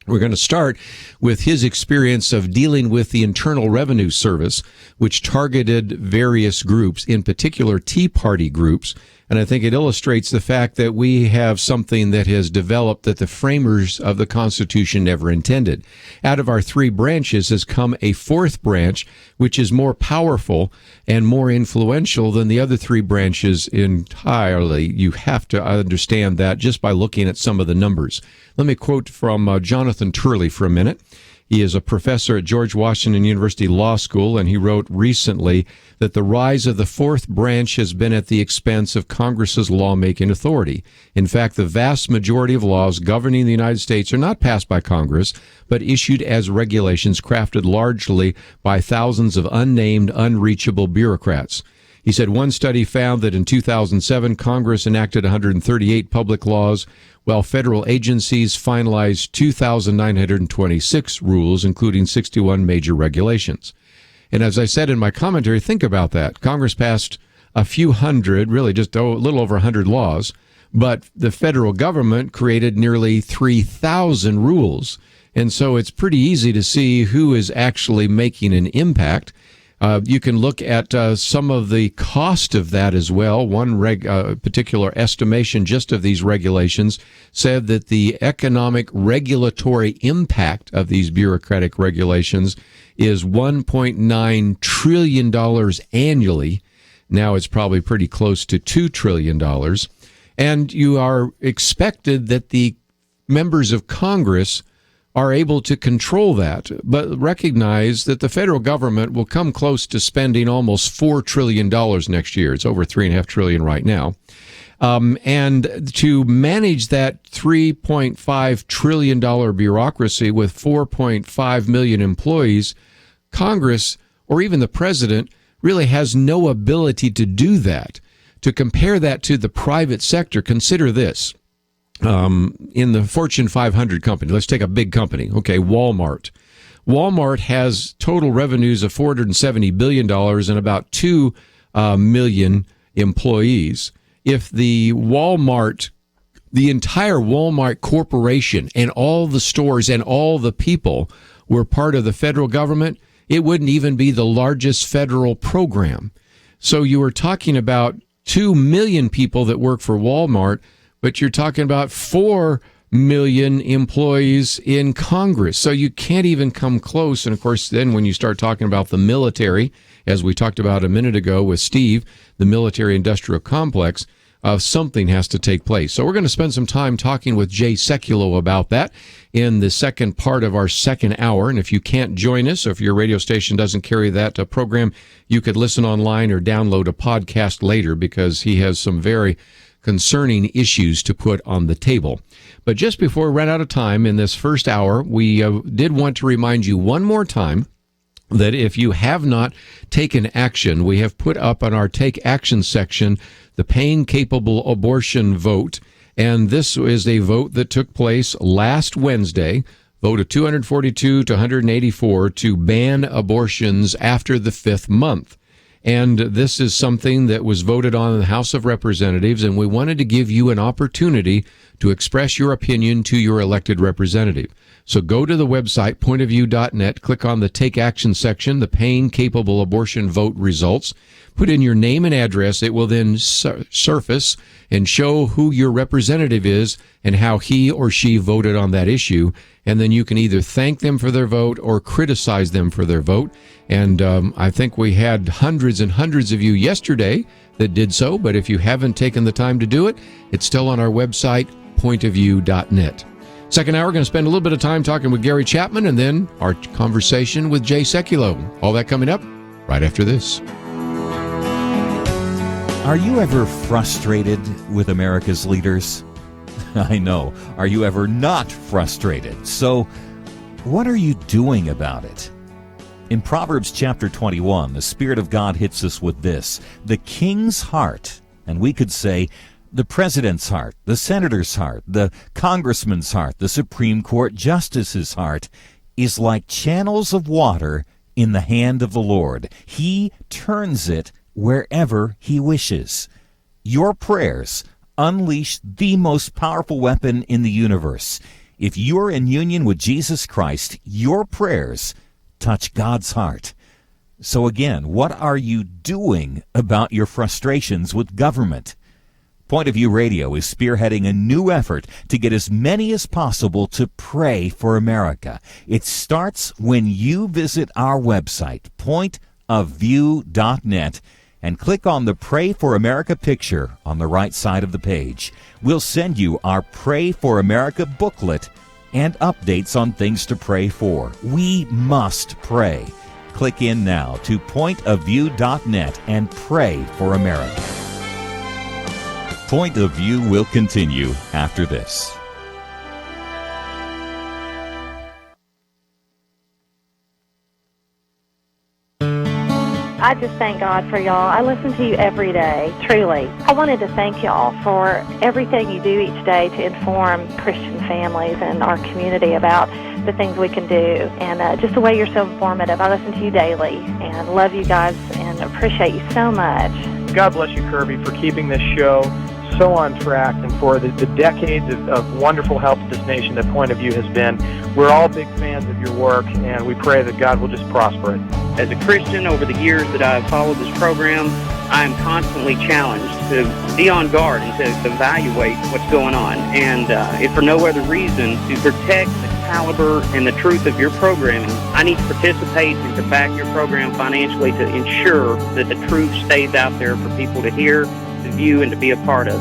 We're going to start with his experience of dealing with the Internal Revenue Service, which targeted various groups, in particular Tea Party groups. And I think it illustrates the fact that we have something that has developed that the framers of the Constitution never intended. Out of our 3 branches has come a 4th branch, which is more powerful and more influential than the other 3 branches entirely. You have to understand that just by looking at some of the numbers. Let me quote from Jonathan Turley for a minute. He is a professor at George Washington University Law School, and he wrote recently that the rise of the 4th branch has been at the expense of Congress's lawmaking authority. In fact, the vast majority of laws governing the United States are not passed by Congress, but issued as regulations crafted largely by thousands of unnamed, unreachable bureaucrats. He said one study found that in 2007, Congress enacted 138 public laws, while federal agencies finalized 2,926 rules, including 61 major regulations. And as I said in my commentary, think about that. Congress passed a few hundred, really just a little over 100 laws, but the federal government created nearly 3,000 rules. And so it's pretty easy to see who is actually making an impact. You can look at some of the cost of that as well. One particular estimation just of these regulations said that the economic regulatory impact of these bureaucratic regulations is $1.9 trillion annually. Now it's probably pretty close to $2 trillion. And you are expected that the members of Congress are able to control that, but recognize that the federal government will come close to spending almost $4 trillion next year. It's over $3.5 trillion right now. And to manage that $3.5 trillion bureaucracy with 4.5 million employees, Congress, or even the president, really has no ability to do that. To compare that to the private sector, consider this. In the Fortune 500 company, let's take a big company. Okay, Walmart. Walmart has total revenues of $470 billion and about 2 million employees. If the entire Walmart corporation and all the stores and all the people were part of the federal government, it wouldn't even be the largest federal program. So you were talking about 2 million people that work for Walmart, but you're talking about 4 million employees in Congress. So you can't even come close. And of course, then when you start talking about the military, as we talked about a minute ago with Steve, the military industrial complex, something has to take place. So we're going to spend some time talking with Jay Sekulow about that in the second part of our second hour. And if you can't join us, or if your radio station doesn't carry that program, you could listen online or download a podcast later, because he has some very concerning issues to put on the table. But just before we run out of time in this first hour, we did want to remind you one more time that if you have not taken action, we have put up on our Take Action section the pain-capable abortion vote. And this is a vote that took place last Wednesday, vote of 242 to 184 to ban abortions after the 5th month. And this is something that was voted on in the House of Representatives, and we wanted to give you an opportunity to express your opinion to your elected representative. So go to the website, pointofview.net, click on the Take Action section, the pain-capable abortion vote results. Put in your name and address. It will then surface and show who your representative is and how he or she voted on that issue. And then you can either thank them for their vote or criticize them for their vote. And I think we had hundreds and hundreds of you yesterday that did so. But if you haven't taken the time to do it, it's still on our website, pointofview.net. Second hour, we're going to spend a little bit of time talking with Gary Chapman, and then our conversation with Jay Sekulow. All that coming up right after this. Are you ever frustrated with America's leaders? I know. Are you ever not frustrated? So, what are you doing about it? In Proverbs chapter 21, the Spirit of God hits us with this: the king's heart, and we could say the president's heart, the senator's heart, the congressman's heart, the Supreme Court justice's heart, is like channels of water in the hand of the Lord. He turns it wherever he wishes. Your prayers unleash the most powerful weapon in the universe. If you're in union with Jesus Christ, your prayers touch God's heart. So again, what are you doing about your frustrations with government? Point of View Radio is spearheading a new effort to get as many as possible to pray for America. It starts when you visit our website, pointofview.net, and click on the Pray for America picture on the right side of the page. We'll send you our Pray for America booklet and updates on things to pray for. We must pray. Click in now to pointofview.net and pray for America. Point of View will continue after this. I just thank God for y'all. I listen to you every day, truly. I wanted to thank y'all for everything you do each day to inform Christian families and our community about the things we can do, and just the way you're so informative. I listen to you daily and love you guys and appreciate you so much. God bless you, Kirby, for keeping this show so on track and for the decades of wonderful help to this nation that Point of View has been. We're all big fans of your work, and we pray that God will just prosper it. As a Christian, over the years that I've followed this program, I am constantly challenged to be on guard and to evaluate what's going on. And if for no other reason, to protect the caliber and the truth of your programming, I need to participate and to back your program financially to ensure that the truth stays out there for people to hear, to view, and to be a part of.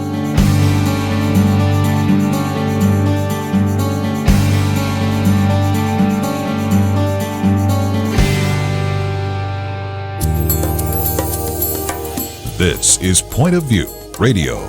This is Point of View Radio.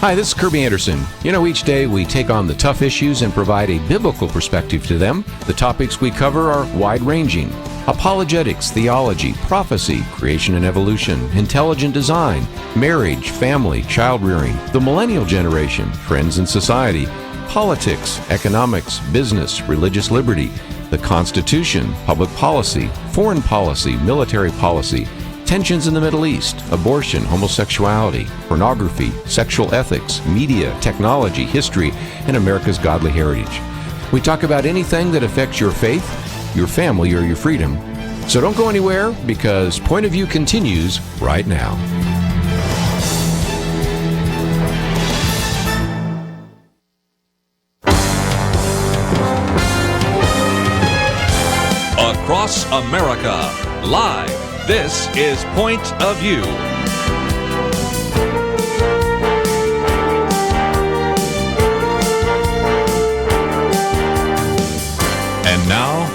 Hi, this is Kirby Anderson. Each day we take on the tough issues and provide a biblical perspective to them. The topics we cover are wide-ranging. Apologetics, theology, prophecy, creation and evolution, intelligent design, marriage, family, child-rearing, the millennial generation, friends and society, politics, economics, business, religious liberty, the Constitution, public policy, foreign policy, military policy, tensions in the Middle East, abortion, homosexuality, pornography, sexual ethics, media, technology, history, and America's godly heritage. We talk about anything that affects your faith, your family, or your freedom. So don't go anywhere, because Point of View continues right now. Across America, live. This is Point of View. And now,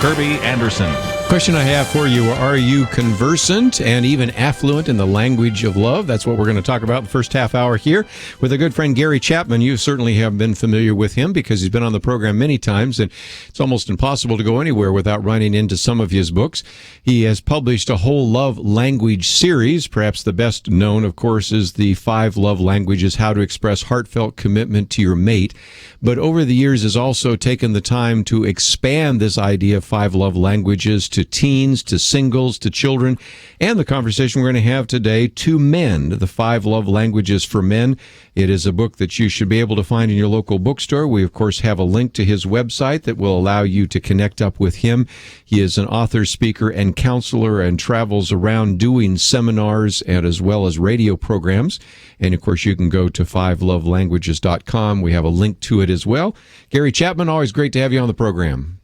Kirby Anderson. Question I have for you: are you conversant and even affluent in the language of love? That's what we're going to talk about in the first half hour here with a good friend, Gary Chapman. You certainly have been familiar with him because he's been on the program many times, and it's almost impossible to go anywhere without running into some of his books. He has published a whole love language series. Perhaps the best known, of course, is the 5 Love Languages: How to Express Heartfelt Commitment to Your Mate. But over the years has also taken the time to expand this idea of 5 love languages to teens, to singles, to children, and the conversation we're going to have today, to men, the 5 love languages for men. It is a book that you should be able to find in your local bookstore. We, of course, have a link to his website that will allow you to connect up with him. He is an author, speaker, and counselor, and travels around doing seminars and as well as radio programs. And, of course, you can go to 5lovelanguages.com. We have a link to it as well. Gary Chapman, always great to have you on the program.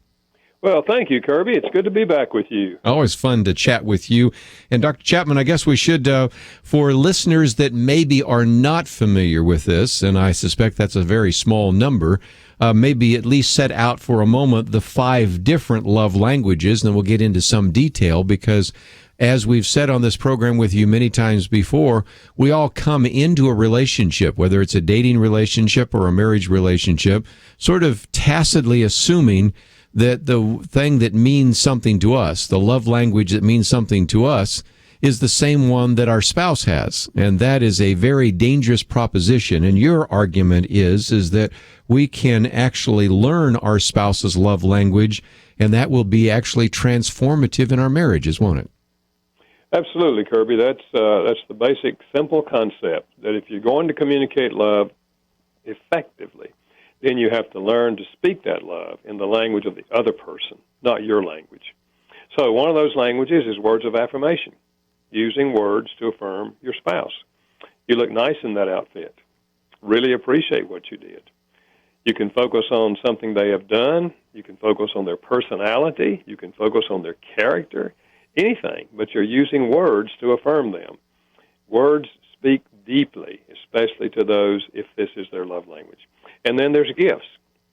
Well, thank you, Kirby. It's good to be back with you. Always fun to chat with you. And Dr. Chapman, I guess we should, for listeners that maybe are not familiar with this, and I suspect that's a very small number, maybe at least set out for a moment the 5 different love languages, and then we'll get into some detail, because as we've said on this program with you many times before, we all come into a relationship, whether it's a dating relationship or a marriage relationship, sort of tacitly assuming that the thing that means something to us, the love language that means something to us, is the same one that our spouse has. And that is a very dangerous proposition. And your argument is that we can actually learn our spouse's love language, and that will be actually transformative in our marriages, won't it? Absolutely, Kirby. That's the basic, simple concept, that if you're going to communicate love effectively, then you have to learn to speak that love in the language of the other person, not your language. So one of those languages is words of affirmation, using words to affirm your spouse. You look nice in that outfit. Really appreciate what you did. You can focus on something they have done. You can focus on their personality. You can focus on their character, anything, but you're using words to affirm them. Words speak deeply, especially to those if this is their love language. And then there's gifts,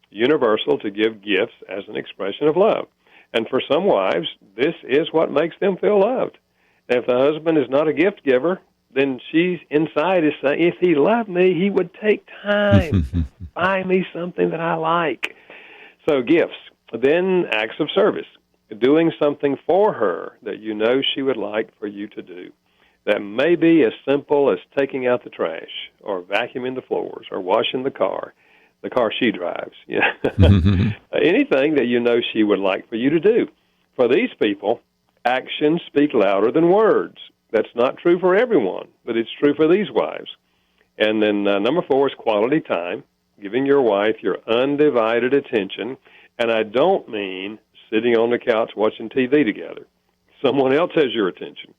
universal to give gifts as an expression of love. And for some wives, this is what makes them feel loved. And if the husband is not a gift giver, then she's inside is saying, if he loved me, he would take time, buy me something that I like. So gifts. Then acts of service, doing something for her that you know she would like for you to do. That may be as simple as taking out the trash or vacuuming the floors or washing the car she drives. Yeah. Anything that you know she would like for you to do. For these people, actions speak louder than words. That's not true for everyone, but it's true for these wives. And then number 4 is quality time, giving your wife your undivided attention. And I don't mean sitting on the couch watching TV together. Someone else has your attention.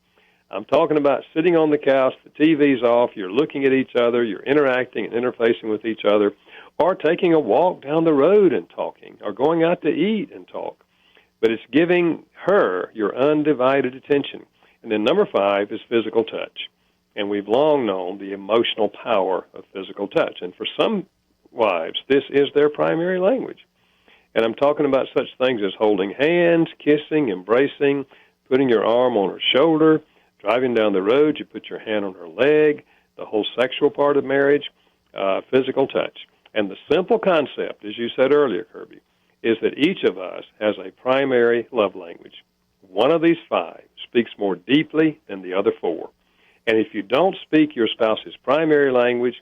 I'm talking about sitting on the couch, the TV's off, you're looking at each other, you're interacting and interfacing with each other, or taking a walk down the road and talking, or going out to eat and talk. But it's giving her your undivided attention. And then number 5 is physical touch. And we've long known the emotional power of physical touch. And for some wives, this is their primary language. And I'm talking about such things as holding hands, kissing, embracing, putting your arm on her shoulder, driving down the road, you put your hand on her leg, the whole sexual part of marriage. physical touch. And the simple concept, as you said earlier, Kirby, is that each of us has a primary love language. One of these 5 speaks more deeply than the other 4. And if you don't speak your spouse's primary language,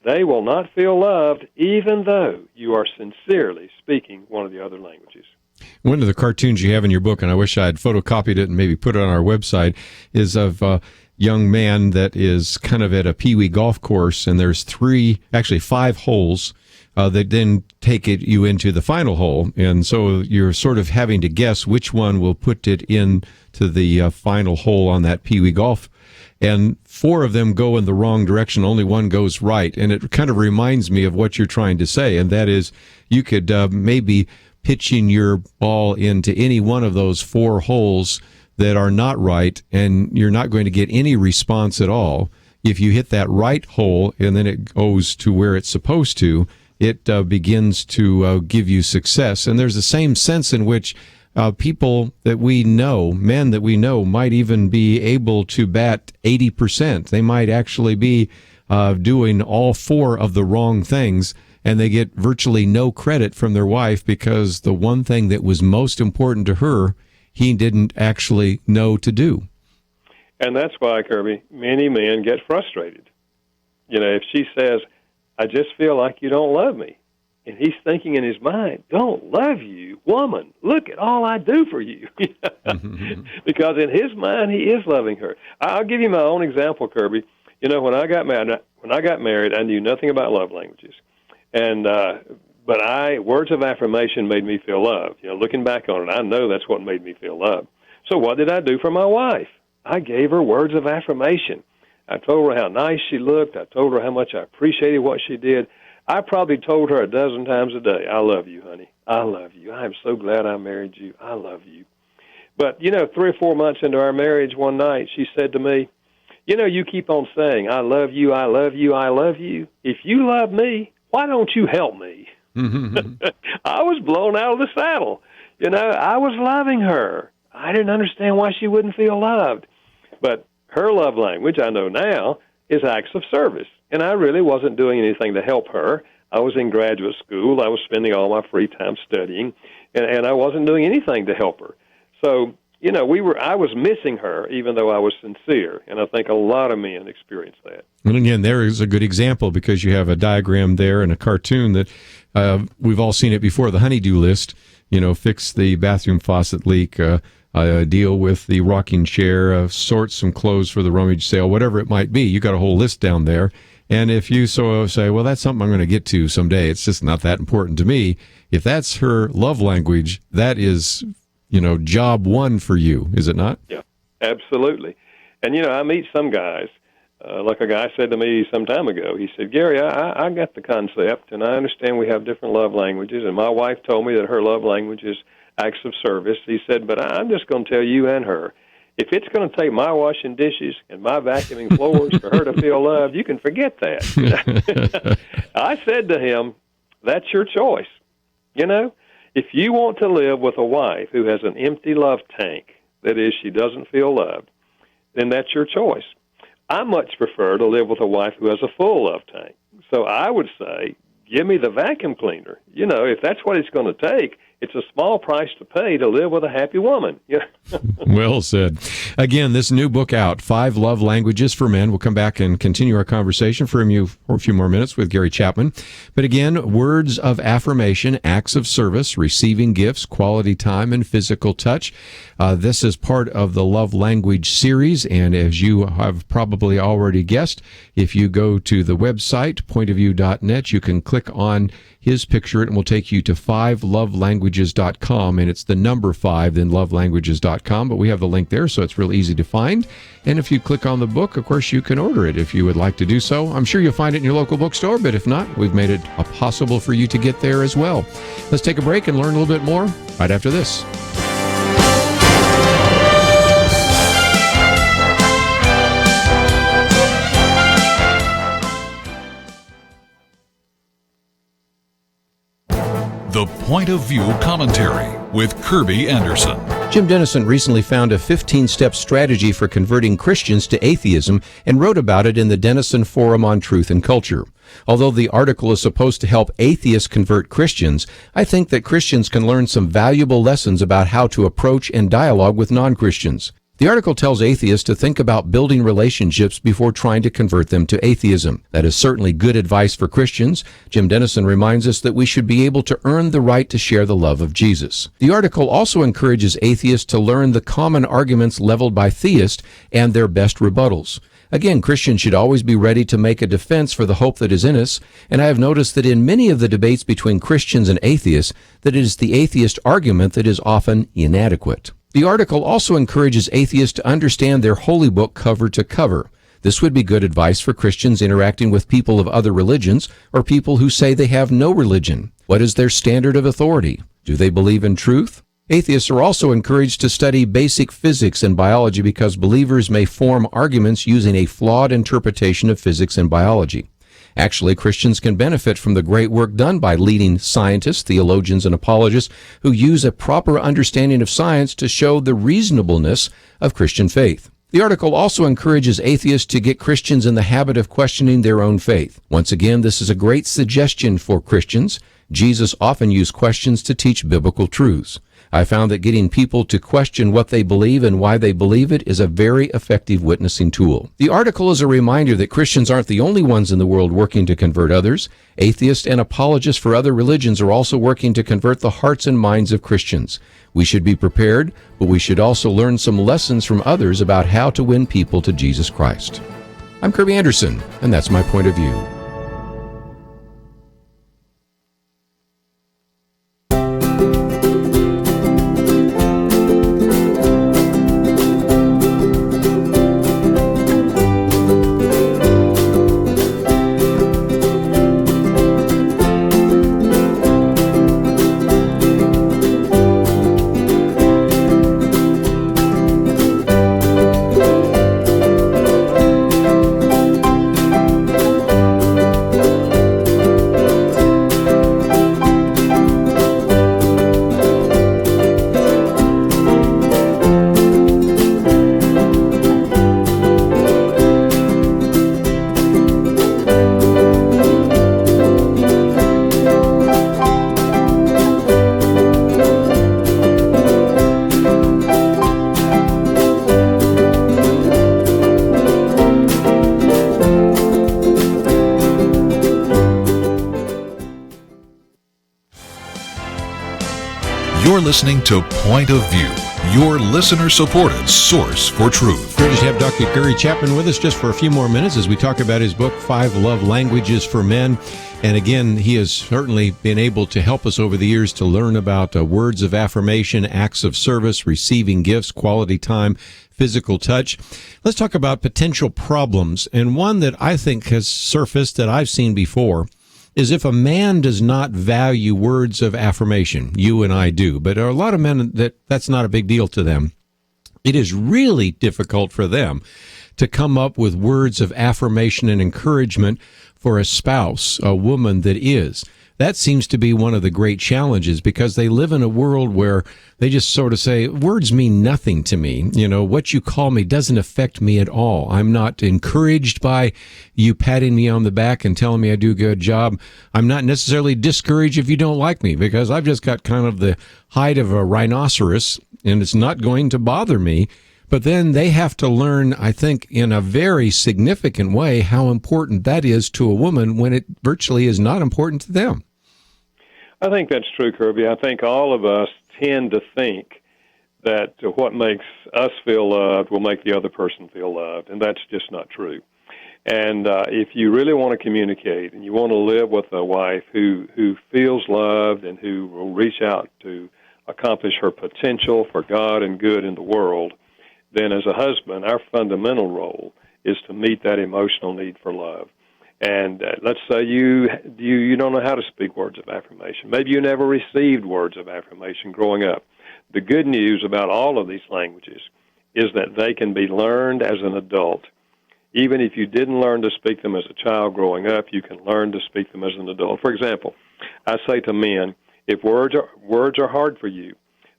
they will not feel loved even though you are sincerely speaking one of the other languages. One of the cartoons you have in your book, and I wish I had photocopied it and maybe put it on our website, is of a young man that is kind of at a peewee golf course, and there's 5 holes that then take you into the final hole. And so you're sort of having to guess which one will put it into the final hole on that peewee golf. And 4 of them go in the wrong direction. Only one goes right. And it kind of reminds me of what you're trying to say. And that is, you could maybe pitching your ball into any one of those 4 holes that are not right, and you're not going to get any response at all. If you hit that right hole and then it goes to where it's supposed to, it begins to give you success. And there's the same sense in which people that we know, men that we know, might even be able to bat 80%. They might actually be doing all 4 of the wrong things, and they get virtually no credit from their wife because the one thing that was most important to her, he didn't actually know to do. And that's why, Kirby, many men get frustrated. You know, if she says, I just feel like you don't love me, and he's thinking in his mind, don't love you, woman, look at all I do for you. Because in his mind, he is loving her. I'll give you my own example, Kirby. You know, when I got married, I knew nothing about love languages. And but words of affirmation made me feel loved. You know, looking back on it, I know that's what made me feel loved. So what did I do for my wife? I gave her words of affirmation. I told her how nice she looked. I told her how much I appreciated what she did. I probably told her 12 times a day, I love you, honey. I love you. I am so glad I married you. I love you. But, 3 or 4 months into our marriage, one night, she said to me, you keep on saying, I love you, I love you, I love you. If you love me, why don't you help me? I was blown out of the saddle. I was loving her. I didn't understand why she wouldn't feel loved. But her love language, I know now, is acts of service. And I really wasn't doing anything to help her. I was in graduate school. I was spending all my free time studying, and I wasn't doing anything to help her. So, I was missing her, even though I was sincere. And I think a lot of men experience that. And again, there is a good example because you have a diagram there and a cartoon that we've all seen it before, the honey-do list. Fix the bathroom faucet leak, deal with the rocking chair, sort some clothes for the rummage sale, whatever it might be. You got a whole list down there. And if you say, well, that's something I'm going to get to someday, it's just not that important to me. If that's her love language, that is, job one for you, is it not? Yeah, absolutely. And, I meet some guys, like a guy said to me some time ago. He said, Gary, I got the concept, and I understand we have different love languages, and my wife told me that her love language is acts of service. He said, but I'm just going to tell you and her, if it's going to take my washing dishes and my vacuuming floors for her to feel loved, you can forget that. I said to him, that's your choice. If you want to live with a wife who has an empty love tank, that is, she doesn't feel loved, then that's your choice. I much prefer to live with a wife who has a full love tank. So I would say, give me the vacuum cleaner. If that's what it's going to take, it's a small price to pay to live with a happy woman. Well said. Again, this new book out, 5 Love Languages for Men. We'll come back and continue our conversation for a few more minutes with Gary Chapman. But again, words of affirmation, acts of service, receiving gifts, quality time, and physical touch. This is part of the Love Language series. And as you have probably already guessed, if you go to the website, pointofview.net, you can click on his picture, and will take you to 5lovelanguages.com, and it's the number 5, then lovelanguages.com, but we have the link there, so it's real easy to find. And if you click on the book, of course, you can order it if you would like to do so. I'm sure you'll find it in your local bookstore, but if not, we've made it possible for you to get there as well. Let's take a break and learn a little bit more right after this. The Point of View Commentary with Kirby Anderson. Jim Dennison recently found a 15-step strategy for converting Christians to atheism and wrote about it in the Dennison Forum on Truth and Culture. Although the article is supposed to help atheists convert Christians, I think that Christians can learn some valuable lessons about how to approach and dialogue with non-Christians. The article tells atheists to think about building relationships before trying to convert them to atheism. That is certainly good advice for Christians. Jim Dennison reminds us that we should be able to earn the right to share the love of Jesus. The article also encourages atheists to learn the common arguments leveled by theists and their best rebuttals. Again, Christians should always be ready to make a defense for the hope that is in us, and I have noticed that in many of the debates between Christians and atheists, that it is the atheist argument that is often inadequate. The article also encourages atheists to understand their holy book cover to cover. This would be good advice for Christians interacting with people of other religions or people who say they have no religion. What is their standard of authority? Do they believe in truth? Atheists are also encouraged to study basic physics and biology because believers may form arguments using a flawed interpretation of physics and biology. Actually, Christians can benefit from the great work done by leading scientists, theologians, and apologists who use a proper understanding of science to show the reasonableness of Christian faith. The article also encourages atheists to get Christians in the habit of questioning their own faith. Once again, this is a great suggestion for Christians. Jesus often used questions to teach biblical truths. I found that getting people to question what they believe and why they believe it is a very effective witnessing tool. The article is a reminder that Christians aren't the only ones in the world working to convert others. Atheists and apologists for other religions are also working to convert the hearts and minds of Christians. We should be prepared, but we should also learn some lessons from others about how to win people to Jesus Christ. I'm Kirby Anderson, and that's my point of view. You're listening to Point of View, your listener-supported source for truth. Privileged to have Dr. Gary Chapman with us just for a few more minutes as we talk about his book, 5 Love Languages for Men. And again, he has certainly been able to help us over the years to learn about words of affirmation, acts of service, receiving gifts, quality time, physical touch. Let's talk about potential problems. And one that I think has surfaced that I've seen before is if a man does not value words of affirmation. You and I do, but there are a lot of men that's not a big deal to them. It is really difficult for them to come up with words of affirmation and encouragement for a spouse, a woman that is. That seems to be one of the great challenges because they live in a world where they just sort of say, words mean nothing to me. You know, what you call me doesn't affect me at all. I'm not encouraged by you patting me on the back and telling me I do a good job. I'm not necessarily discouraged if you don't like me because I've just got kind of the hide of a rhinoceros and it's not going to bother me. But then they have to learn, I think, in a very significant way how important that is to a woman when it virtually is not important to them. I think that's true, Kirby. I think all of us tend to think that what makes us feel loved will make the other person feel loved, and that's just not true. And if you really want to communicate and you want to live with a wife who feels loved and who will reach out to accomplish her potential for God and good in the world, then as a husband, our fundamental role is to meet that emotional need for love. And let's say you don't know how to speak words of affirmation. Maybe you never received words of affirmation growing up. The good news about all of these languages is that they can be learned as an adult. Even if you didn't learn to speak them as a child growing up, you can learn to speak them as an adult. For example, I say to men, if words are hard for you,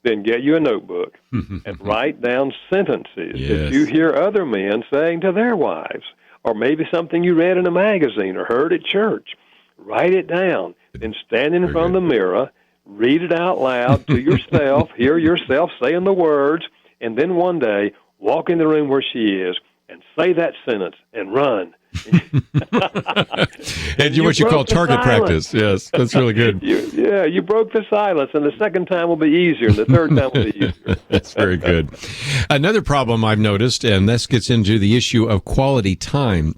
then get you a notebook and write down sentences that you hear other men saying to their wives, or maybe something you read in a magazine or heard at church. Write it down, then stand in front of the mirror, read it out loud to yourself, hear yourself saying the words, and then one day walk in the room where she is and say that sentence and run. And what you call target practice. Yes, that's really good. You broke the silence, and the second time will be easier, and the third time will be easier. That's very good. Another problem I've noticed, and this gets into the issue of quality time.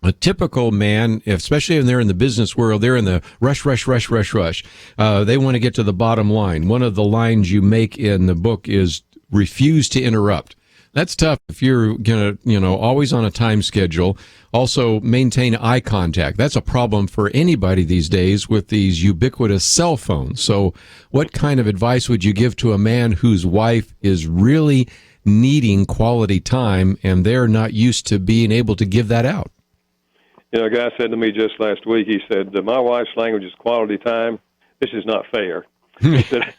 A typical man, especially when they're in the business world, they're in the rush. They want to get to the bottom line. One of the lines you make in the book is refuse to interrupt. That's tough if you're going to, always on a time schedule. Also, maintain eye contact. That's a problem for anybody these days with these ubiquitous cell phones. So what kind of advice would you give to a man whose wife is really needing quality time and they're not used to being able to give that out? A guy said to me just last week, he said, my wife's language is quality time. This is not fair. He said,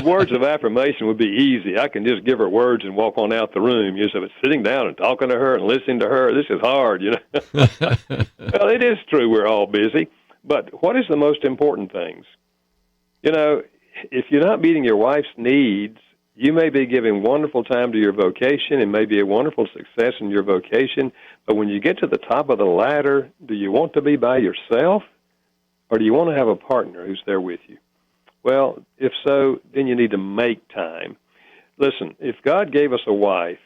words of affirmation would be easy. I can just give her words and walk on out the room. But sitting down and talking to her and listening to her, this is hard, Well, it is true we're all busy, but what is the most important things? If you're not meeting your wife's needs, you may be giving wonderful time to your vocation and may be a wonderful success in your vocation, but when you get to the top of the ladder, do you want to be by yourself, or do you want to have a partner who's there with you? Well, if so, then you need to make time. Listen, if God gave us a wife,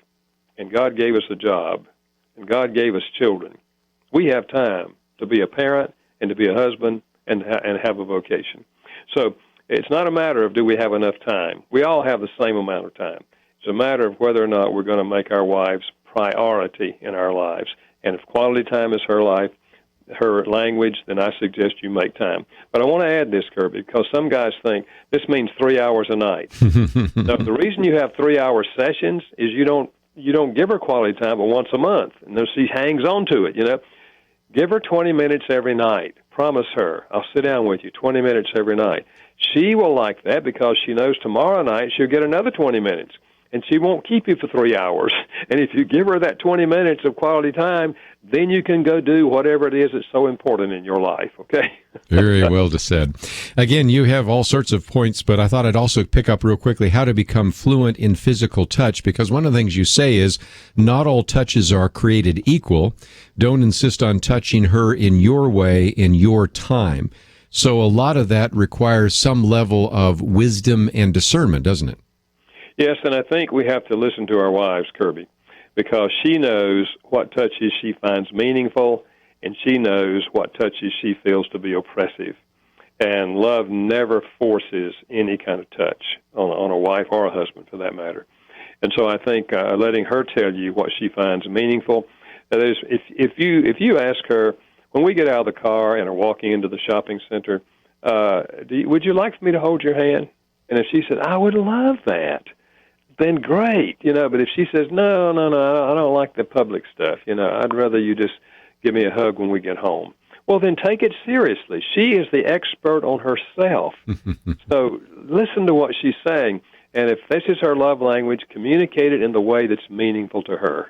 and God gave us a job, and God gave us children, we have time to be a parent and to be a husband and have a vocation. So it's not a matter of do we have enough time. We all have the same amount of time. It's a matter of whether or not we're going to make our wives priority in our lives. And if quality time is her language, then I suggest you make time. But I want to add this, Kirby, because some guys think this means 3 hours a night. Now, the reason you have 3-hour sessions is you don't give her quality time but once a month, and then she hangs on to it. Give her 20 minutes every night. Promise her, I'll sit down with you 20 minutes every night. She will like that because she knows tomorrow night she'll get another 20 minutes. And she won't keep you for 3 hours. And if you give her that 20 minutes of quality time, then you can go do whatever it is that's so important in your life, okay? Very well said. Again, you have all sorts of points, but I thought I'd also pick up real quickly how to become fluent in physical touch, because one of the things you say is not all touches are created equal. Don't insist on touching her in your way, in your time. So a lot of that requires some level of wisdom and discernment, doesn't it? Yes, and I think we have to listen to our wives, Kirby, because she knows what touches she finds meaningful, and she knows what touches she feels to be oppressive. And love never forces any kind of touch on a wife or a husband, for that matter. And so I think letting her tell you what she finds meaningful. That is, if you ask her, when we get out of the car and are walking into the shopping center, would you like for me to hold your hand? And if she said, I would love that, then great, but if she says, no, I don't like the public stuff, I'd rather you just give me a hug when we get home. Well, then take it seriously. She is the expert on herself. So listen to what she's saying, and if this is her love language, communicate it in the way that's meaningful to her.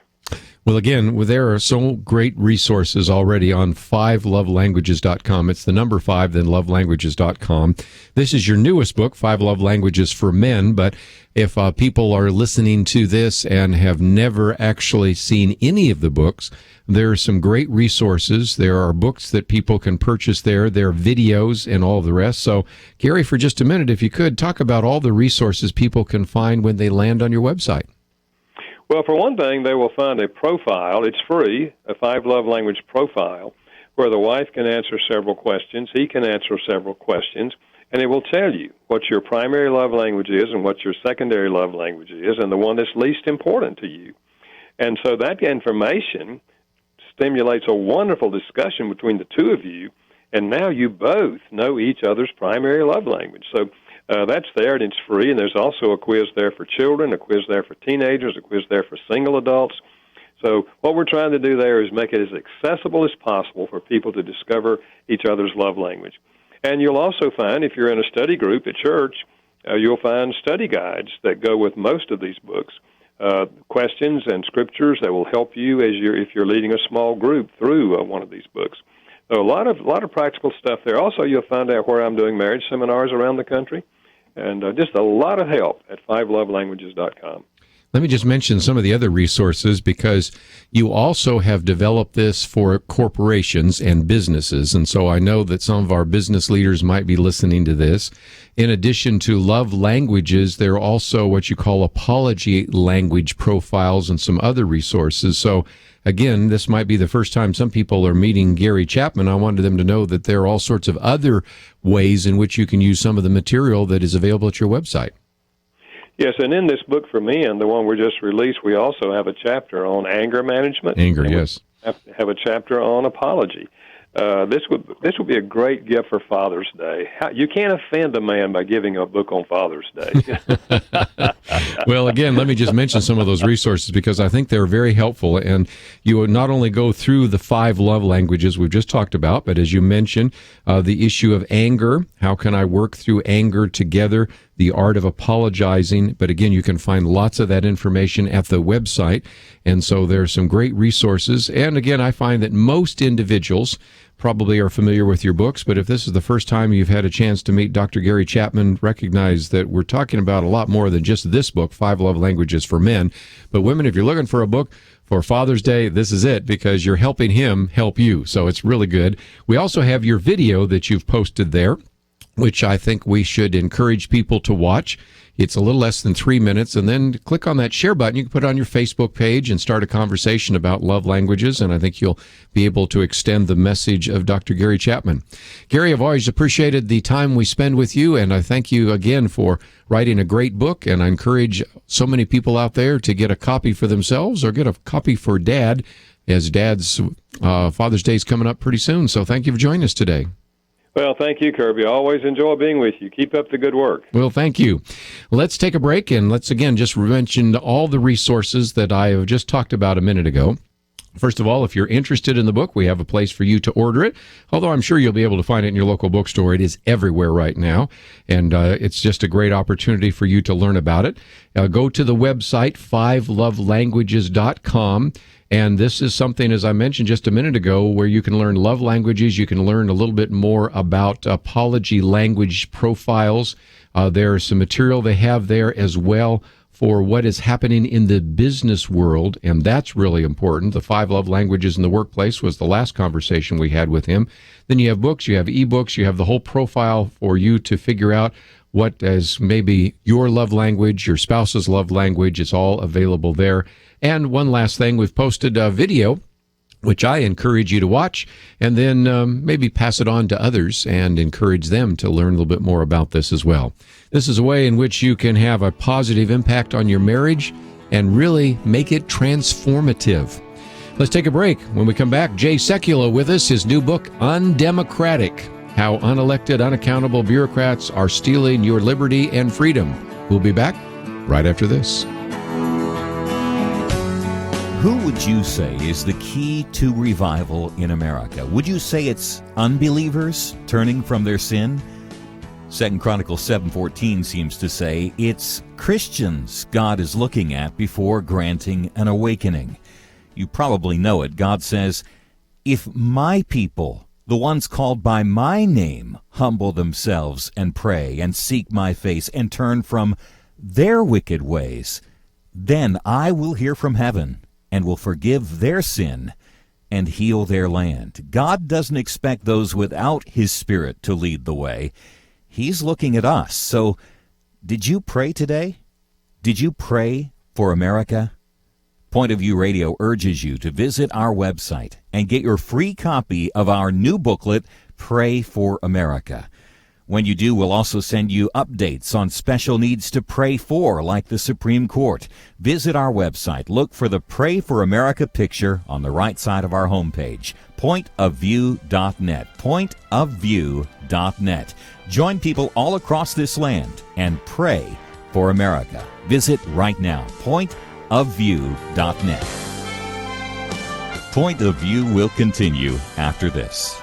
Well, again, there are so great resources already on 5lovelanguages.com. It's the number 5, then lovelanguages.com. This is your newest book, 5 Love Languages for Men, but if people are listening to this and have never actually seen any of the books, there are some great resources. There are books that people can purchase there. There are videos and all of the rest. So, Gary, for just a minute, if you could, talk about all the resources people can find when they land on your website. Well, for one thing, they will find a profile. It's free, a 5 love language profile, where the wife can answer several questions, he can answer several questions, and it will tell you what your primary love language is and what your secondary love language is and the one that's least important to you. And so that information stimulates a wonderful discussion between the two of you, and now you both know each other's primary love language. So that's there, and it's free, and there's also a quiz there for children, a quiz there for teenagers, a quiz there for single adults. So what we're trying to do there is make it as accessible as possible for people to discover each other's love language. And you'll also find, if you're in a study group at church, you'll find study guides that go with most of these books, questions and scriptures that will help you if you're leading a small group through one of these books. So a lot of practical stuff there. Also, you'll find out where I'm doing marriage seminars around the country, and just a lot of help at 5lovelanguages.com. Let me just mention some of the other resources, because you also have developed this for corporations and businesses. And so I know that some of our business leaders might be listening to this. In addition to love languages, there are also what you call apology language profiles and some other resources. So again, this might be the first time some people are meeting Gary Chapman. I wanted them to know that there are all sorts of other ways in which you can use some of the material that is available at your website. Yes, and in this book for men, the one we just released, we also have a chapter on anger management. Anger, yes. We have a chapter on apology. This would be a great gift for Father's Day. You can't offend a man by giving a book on Father's Day. Well, again, let me just mention some of those resources, because I think they're very helpful. And you would not only go through the 5 love languages we've just talked about, but as you mentioned, the issue of anger. How can I work through anger together? The art of apologizing. But again, you can find lots of that information at the website. And so there are some great resources. And again, I find that most individuals probably are familiar with your books, but if this is the first time you've had a chance to meet Dr. Gary Chapman, recognize that we're talking about a lot more than just this book, 5 Love Languages for Men. But women, if you're looking for a book for Father's Day, this is it, because you're helping him help you. So it's really good. We also have your video that you've posted there, which I think we should encourage people to watch. It's a little less than 3 minutes, and then click on that share button. You can put it on your Facebook page and start a conversation about love languages, and I think you'll be able to extend the message of Dr. Gary Chapman. Gary, I've always appreciated the time we spend with you, and I thank you again for writing a great book, and I encourage so many people out there to get a copy for themselves or get a copy for Dad, as Dad's Father's Day is coming up pretty soon. So thank you for joining us today. Well, thank you, Kirby. I always enjoy being with you. Keep up the good work. Well, thank you. Let's take a break, and let's again just mention all the resources that I have just talked about a minute ago. First of all, if you're interested in the book, we have a place for you to order it, although I'm sure you'll be able to find it in your local bookstore. It is everywhere right now, and it's just a great opportunity for you to learn about it. Go to the website, 5lovelanguages.com. And this is something, as I mentioned just a minute ago, where you can learn love languages. You can learn a little bit more about apology language profiles. There's some material they have there as well for what is happening in the business world, and that's really important. The 5 love languages in the workplace was the last conversation we had with him. Then you have books, you have ebooks, you have the whole profile for you to figure out what is maybe your love language, your spouse's love language. It's all available there. And one last thing, we've posted a video, which I encourage you to watch, and then maybe pass it on to others and encourage them to learn a little bit more about this as well. This is a way in which you can have a positive impact on your marriage and really make it transformative. Let's take a break. When we come back, Jay Sekulow with us, his new book, Undemocratic: How Unelected, Unaccountable Bureaucrats Are Stealing Your Liberty and Freedom. We'll be back right after this. Who would you say is the key to revival in America? Would you say it's unbelievers turning from their sin? 2 Chronicles 7:14 seems to say it's Christians God is looking at before granting an awakening. You probably know it. God says, if my people, the ones called by my name, humble themselves and pray and seek my face and turn from their wicked ways, then I will hear from heaven and will forgive their sin and heal their land. God doesn't expect those without His Spirit to lead the way. He's looking at us. So, did you pray today? Did you pray for America? Point of View Radio urges you to visit our website and get your free copy of our new booklet, Pray for America. When you do, we'll also send you updates on special needs to pray for, like the Supreme Court. Visit our website. Look for the Pray for America picture on the right side of our homepage, pointofview.net, pointofview.net. Join people all across this land and pray for America. Visit right now, pointofview.net. Point of View will continue after this.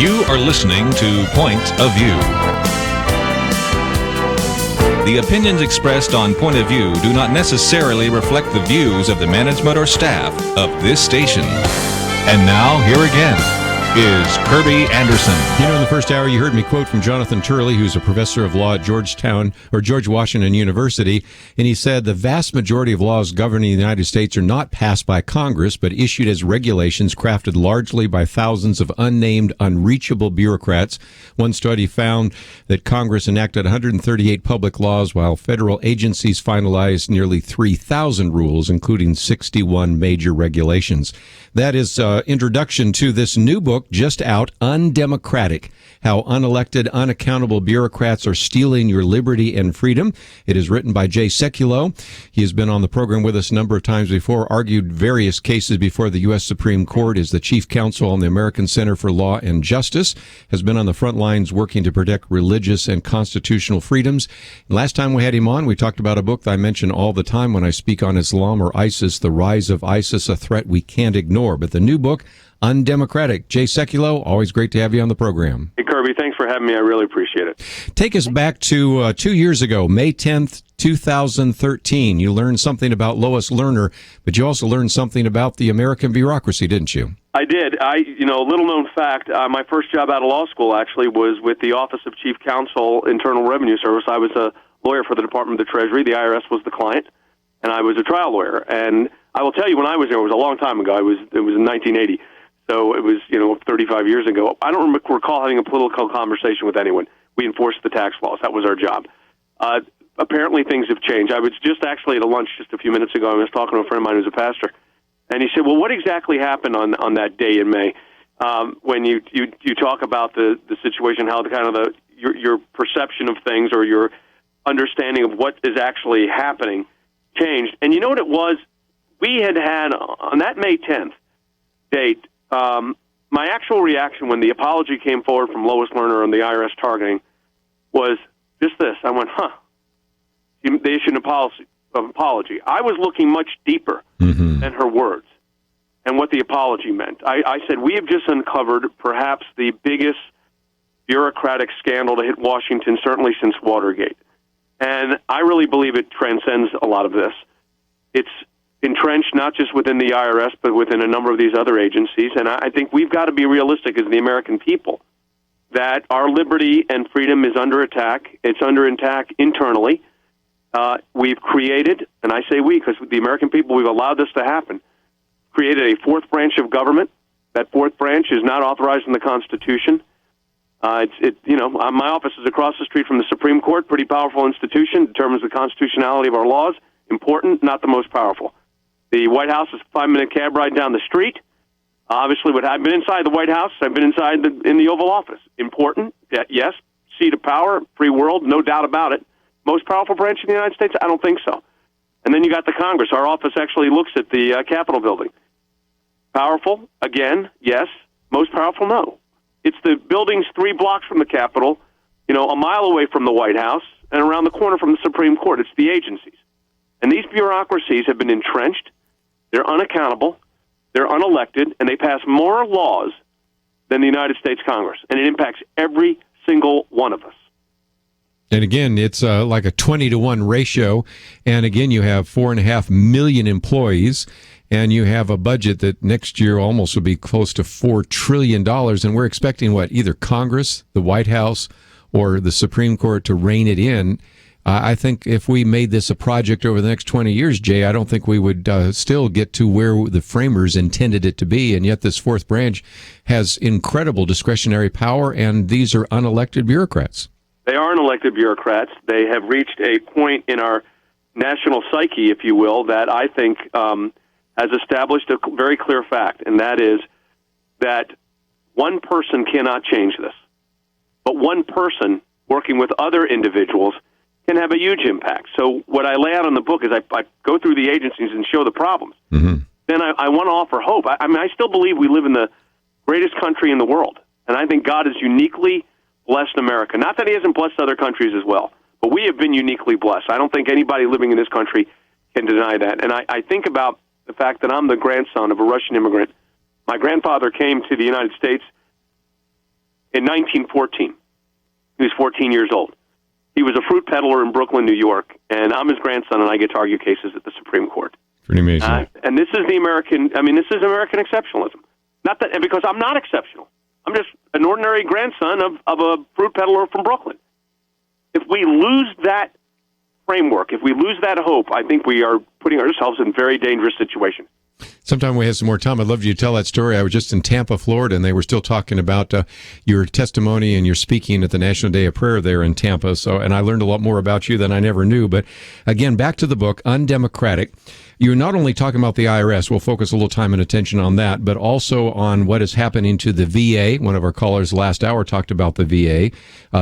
You are listening to Point of View. The opinions expressed on Point of View do not necessarily reflect the views of the management or staff of this station. And now, here again is Kirby Anderson. You know, in the first hour, you heard me quote from Jonathan Turley, who's a professor of law at George Washington University, and he said the vast majority of laws governing the United States are not passed by Congress, but issued as regulations crafted largely by thousands of unnamed, unreachable bureaucrats. One study found that Congress enacted 138 public laws, while federal agencies finalized nearly 3,000 rules, including 61 major regulations. That is introduction to this new book just out, Undemocratic, How Unelected, Unaccountable Bureaucrats Are Stealing Your Liberty and Freedom. It is written by Sekulow. He has been on the program with us a number of times before, argued various cases before the U.S. Supreme Court, is the Chief Counsel on the American Center for Law and Justice, has been on the front lines working to protect religious and constitutional freedoms. Last time we had him on, we talked about a book that I mention all the time when I speak on Islam or ISIS, The Rise of ISIS, a Threat We Can't Ignore. But the new book, Undemocratic. Sekulow, always great to have you on the program. Hey, Kirby, thanks for having me. I really appreciate it. Take us back to 2 years ago, May 10th, 2013. You learned something about Lois Lerner, but you also learned something about the American bureaucracy, didn't you? I did. Little known fact, my first job out of law school actually was with the Office of Chief Counsel, Internal Revenue Service. I was a lawyer for the Department of the Treasury. The IRS was the client, and I was a trial lawyer. And I will tell you, when I was there, it was a long time ago. It was in 1980. So it was, 35 years ago. I don't recall having a political conversation with anyone. We enforced the tax laws. That was our job. Apparently things have changed. I was just actually at a lunch just a few minutes ago. I was talking to a friend of mine who's a pastor. And he said, well, what exactly happened on that day in May when you talk about the situation, how your perception of things or your understanding of what is actually happening changed. And you know what it was? We had on that May 10th date, my actual reaction when the apology came forward from Lois Lerner on the IRS targeting was just this. I went, they issued an apology. I was looking much deeper than her words and what the apology meant. I said, we have just uncovered perhaps the biggest bureaucratic scandal to hit Washington, certainly since Watergate. And I really believe it transcends a lot of this. It's entrenched not just within the IRS, but within a number of these other agencies. And I think we've got to be realistic as the American people that our liberty and freedom is under attack. It's under attack internally. We've created, and I say we because the American people, we've allowed this to happen, created a fourth branch of government. That fourth branch is not authorized in the Constitution. My office is across the street from the Supreme Court, pretty powerful institution, determines the constitutionality of our laws. Important, not the most powerful. The White House is a 5-minute cab ride down the street. Obviously, I've been inside the White House. I've been inside in the Oval Office. Important, yes. Seat of power, free world, no doubt about it. Most powerful branch in the United States? I don't think so. And then you got the Congress. Our office actually looks at the Capitol building. Powerful, again, yes. Most powerful, no. It's the buildings 3 blocks from the Capitol, a mile away from the White House, and around the corner from the Supreme Court. It's the agencies. And these bureaucracies have been entrenched. They're unaccountable, they're unelected, and they pass more laws than the United States Congress. And it impacts every single one of us. And again, it's like a 20-to-1 ratio. And again, you have 4.5 million employees, and you have a budget that next year almost will be close to $4 trillion. And we're expecting either Congress, the White House, or the Supreme Court to rein it in. I think if we made this a project over the next 20 years, Jay, I don't think we would still get to where the framers intended it to be. And yet this fourth branch has incredible discretionary power, and these are unelected bureaucrats. They are unelected bureaucrats. They have reached a point in our national psyche, if you will, that I think has established a very clear fact, and that is that one person cannot change this. But one person working with other individuals can have a huge impact. So what I lay out in the book is I go through the agencies and show the problems. Mm-hmm. Then I want to offer hope. I still believe we live in the greatest country in the world, and I think God has uniquely blessed America. Not that he hasn't blessed other countries as well, but we have been uniquely blessed. I don't think anybody living in this country can deny that. And I think about the fact that I'm the grandson of a Russian immigrant. My grandfather came to the United States in 1914. He was 14 years old. He was a fruit peddler in Brooklyn, New York, and I'm his grandson, and I get to argue cases at the Supreme Court. Pretty amazing. And this is American exceptionalism. Not that, and because I'm not exceptional. I'm just an ordinary grandson of a fruit peddler from Brooklyn. If we lose that framework, if we lose that hope, I think we are putting ourselves in a very dangerous situation. Sometime we have some more time. I'd love you to tell that story. I was just in Tampa, Florida, and they were still talking about your testimony and your speaking at the National Day of Prayer there in Tampa. And I learned a lot more about you than I never knew. But again, back to the book, Undemocratic. You're not only talking about the IRS, we'll focus a little time and attention on that, but also on what is happening to the VA. One of our callers last hour talked about the VA.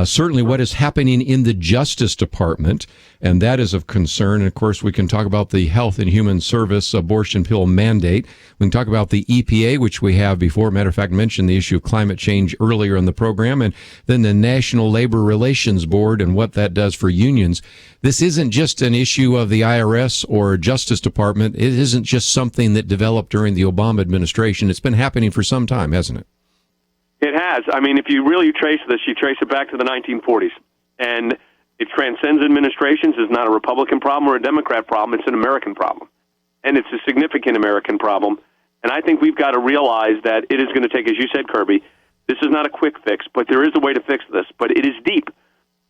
Certainly what is happening in the Justice Department, and that is of concern. And of course, we can talk about the Health and Human Service abortion pill mandate. We can talk about the EPA, which we have before. Matter of fact, mentioned the issue of climate change earlier in the program, and then the National Labor Relations Board and what that does for unions. This isn't just an issue of the IRS or Justice Department. It isn't just something that developed during the Obama administration. It's been happening for some time, hasn't it? It has. I mean, if you really trace this, you trace it back to the 1940s. And it transcends administrations. It's not a Republican problem or a Democrat problem. It's an American problem. And it's a significant American problem. And I think we've got to realize that it is going to take, as you said, Kirby, this is not a quick fix, but there is a way to fix this. But it is deep.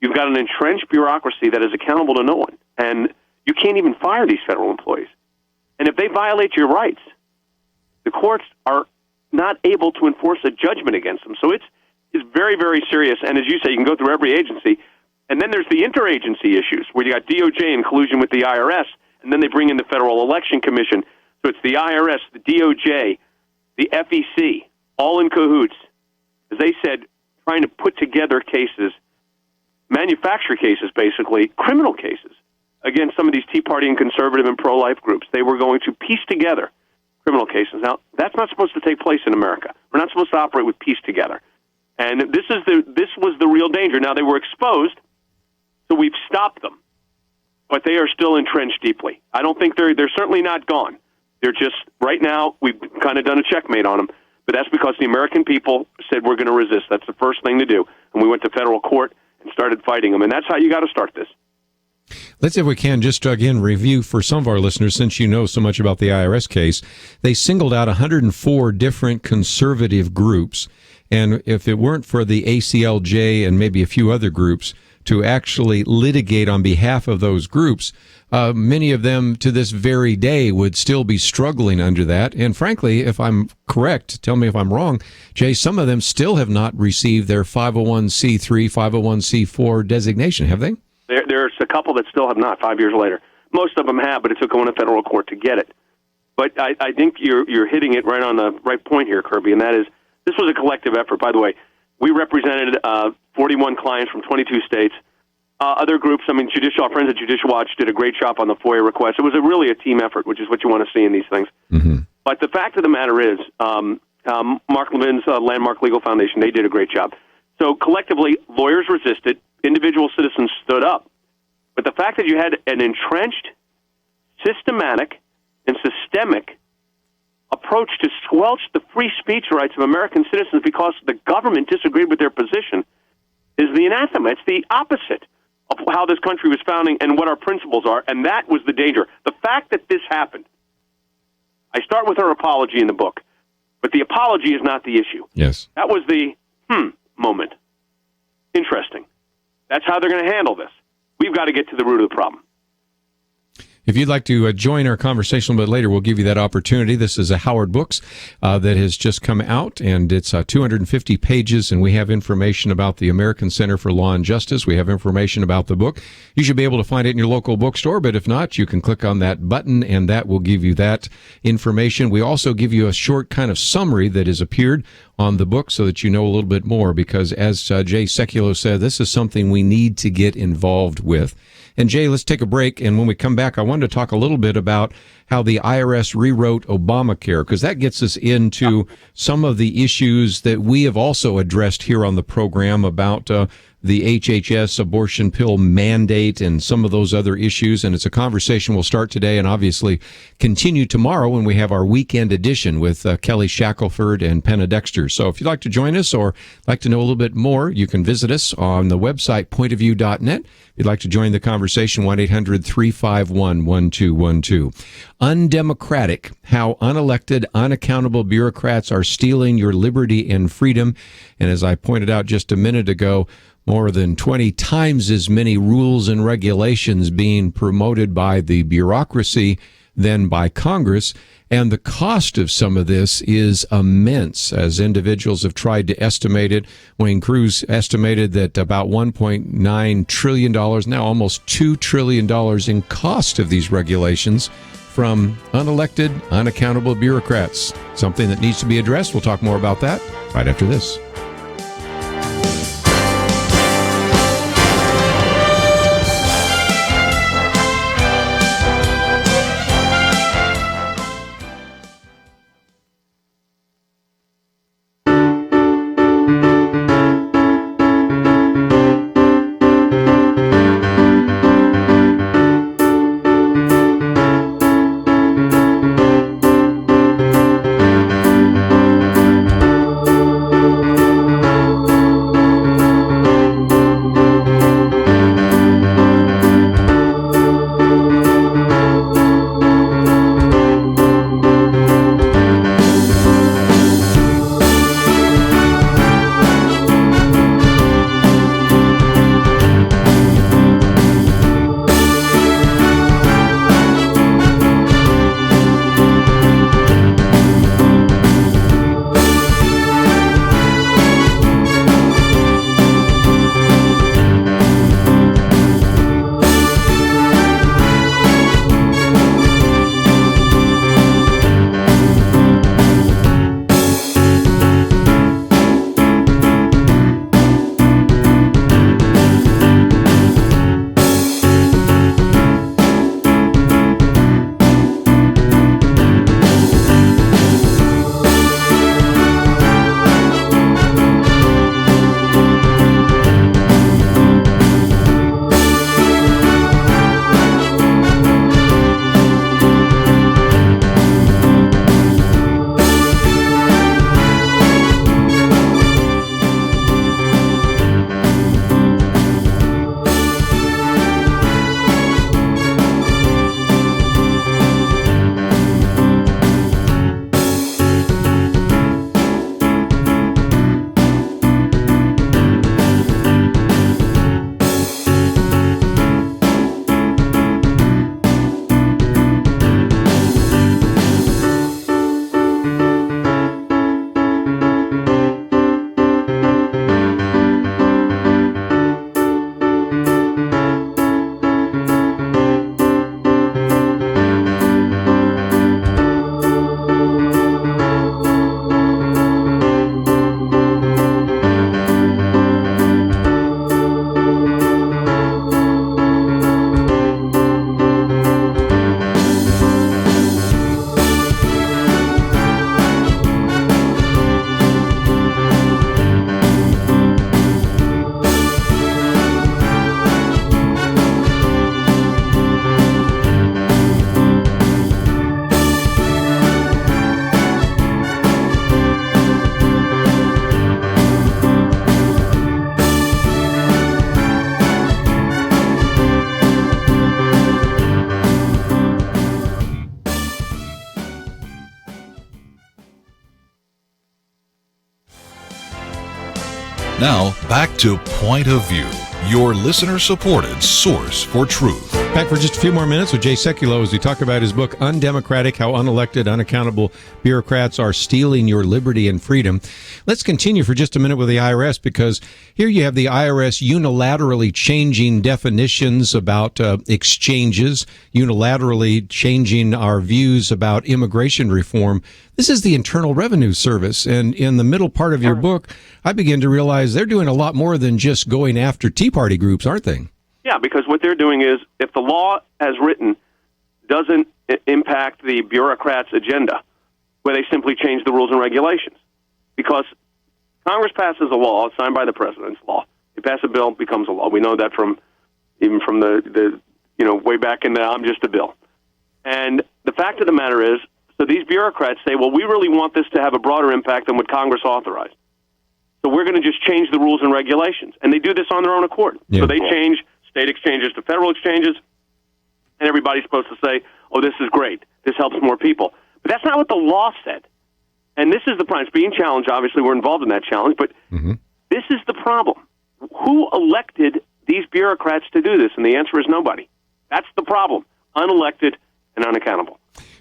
You've got an entrenched bureaucracy that is accountable to no one. And you can't even fire these federal employees. And if they violate your rights, the courts are not able to enforce a judgment against them. So it's very, very serious. And as you say, you can go through every agency. And then there's the interagency issues, where you got DOJ in collusion with the IRS, and then they bring in the Federal Election Commission. So it's the IRS, the DOJ, the FEC, all in cahoots. As they said, trying to put together cases, manufacture cases, basically, criminal cases, against some of these Tea Party and conservative and pro-life groups. They were going to piece together criminal cases. Now, that's not supposed to take place in America. We're not supposed to operate with piece together. And this was the real danger. Now, they were exposed, so we've stopped them. But they are still entrenched deeply. I don't think they're certainly not gone. They're just, right now, we've kind of done a checkmate on them. But that's because the American people said we're going to resist. That's the first thing to do. And we went to federal court and started fighting them. And that's how you got to start this. Let's, if we can, just again review for some of our listeners, since you know so much about the IRS case. They singled out 104 different conservative groups. And if it weren't for the ACLJ and maybe a few other groups to actually litigate on behalf of those groups, many of them to this very day would still be struggling under that. And frankly, if I'm correct, tell me if I'm wrong, Jay, some of them still have not received their 501c3, 501c4 designation, have they? There's a couple that still have not 5 years later. Most of them have, but it took going to federal court to get it. But I think you're hitting it right on the right point here, Kirby, and that is this was a collective effort. By the way, we represented 41 clients from 22 states. Other groups, our friends at Judicial Watch did a great job on the FOIA request. It was really a team effort, which is what you want to see in these things. Mm-hmm. But the fact of the matter is, Mark Levin's Landmark Legal Foundation, they did a great job. So collectively, lawyers resisted, individual citizens stood up. But the fact that you had an entrenched, systematic, and systemic approach to squelch the free speech rights of American citizens because the government disagreed with their position is the anathema. It's the opposite of how this country was founding and what our principles are, and that was the danger. The fact that this happened, I start with her apology in the book, but the apology is not the issue. Yes. That was the moment. Interesting. That's how they're going to handle this. We've got to get to the root of the problem. If you'd like to join our conversation a little bit later, we'll give you that opportunity. This is a Howard Books that has just come out, and it's 250 pages, and we have information about the American Center for Law and Justice. We have information about the book. You should be able to find it in your local bookstore, but if not, you can click on that button, and that will give you that information. We also give you a short kind of summary that has appeared on the book so that you know a little bit more, because as Jay Sekulow said, this is something we need to get involved with. And Jay, let's take a break, and when we come back, I wanted to talk a little bit about how the IRS rewrote Obamacare, because that gets us into some of the issues that we have also addressed here on the program about the HHS abortion pill mandate and some of those other issues. And it's a conversation we'll start today and obviously continue tomorrow when we have our weekend edition with Kelly Shackelford and Penna Dexter. So if you'd like to join us or like to know a little bit more, you can visit us on the website pointofview.net. If you'd like to join the conversation, 1-800-351-1212. Undemocratic, how unelected, unaccountable bureaucrats are stealing your liberty and freedom. And as I pointed out just a minute ago, more than 20 times as many rules and regulations being promoted by the bureaucracy than by Congress. And the cost of some of this is immense, as individuals have tried to estimate it. Wayne Cruz estimated that about $1.9 trillion, now almost $2 trillion in cost of these regulations from unelected, unaccountable bureaucrats. Something that needs to be addressed. We'll talk more about that right after this. Now, back to Point of View, your listener-supported source for truth. Back for just a few more minutes with Jay Sekulow as we talk about his book, Undemocratic, How Unelected, Unaccountable Bureaucrats Are Stealing Your Liberty and Freedom. Let's continue for just a minute with the IRS, because here you have the IRS unilaterally changing definitions about exchanges, unilaterally changing our views about immigration reform. This is the Internal Revenue Service, and in the middle part of your book, I begin to realize they're doing a lot more than just going after Tea Party groups, aren't they? Yeah, because what they're doing is, if the law as written doesn't impact the bureaucrats' agenda, where they simply change the rules and regulations. Because Congress passes a law signed by the president's law. You pass a bill, it becomes a law. We know that from the way back in the I'm just a bill. And the fact of the matter is, so these bureaucrats say, well, we really want this to have a broader impact than what Congress authorized. So we're going to just change the rules and regulations. And they do this on their own accord. Yeah. So they change state exchanges to federal exchanges, and everybody's supposed to say, oh, this is great. This helps more people. But that's not what the law said. And this is the problem. It's being challenged. Obviously, we're involved in that challenge. But this is the problem. Who elected these bureaucrats to do this? And the answer is nobody. That's the problem. Unelected and unaccountable.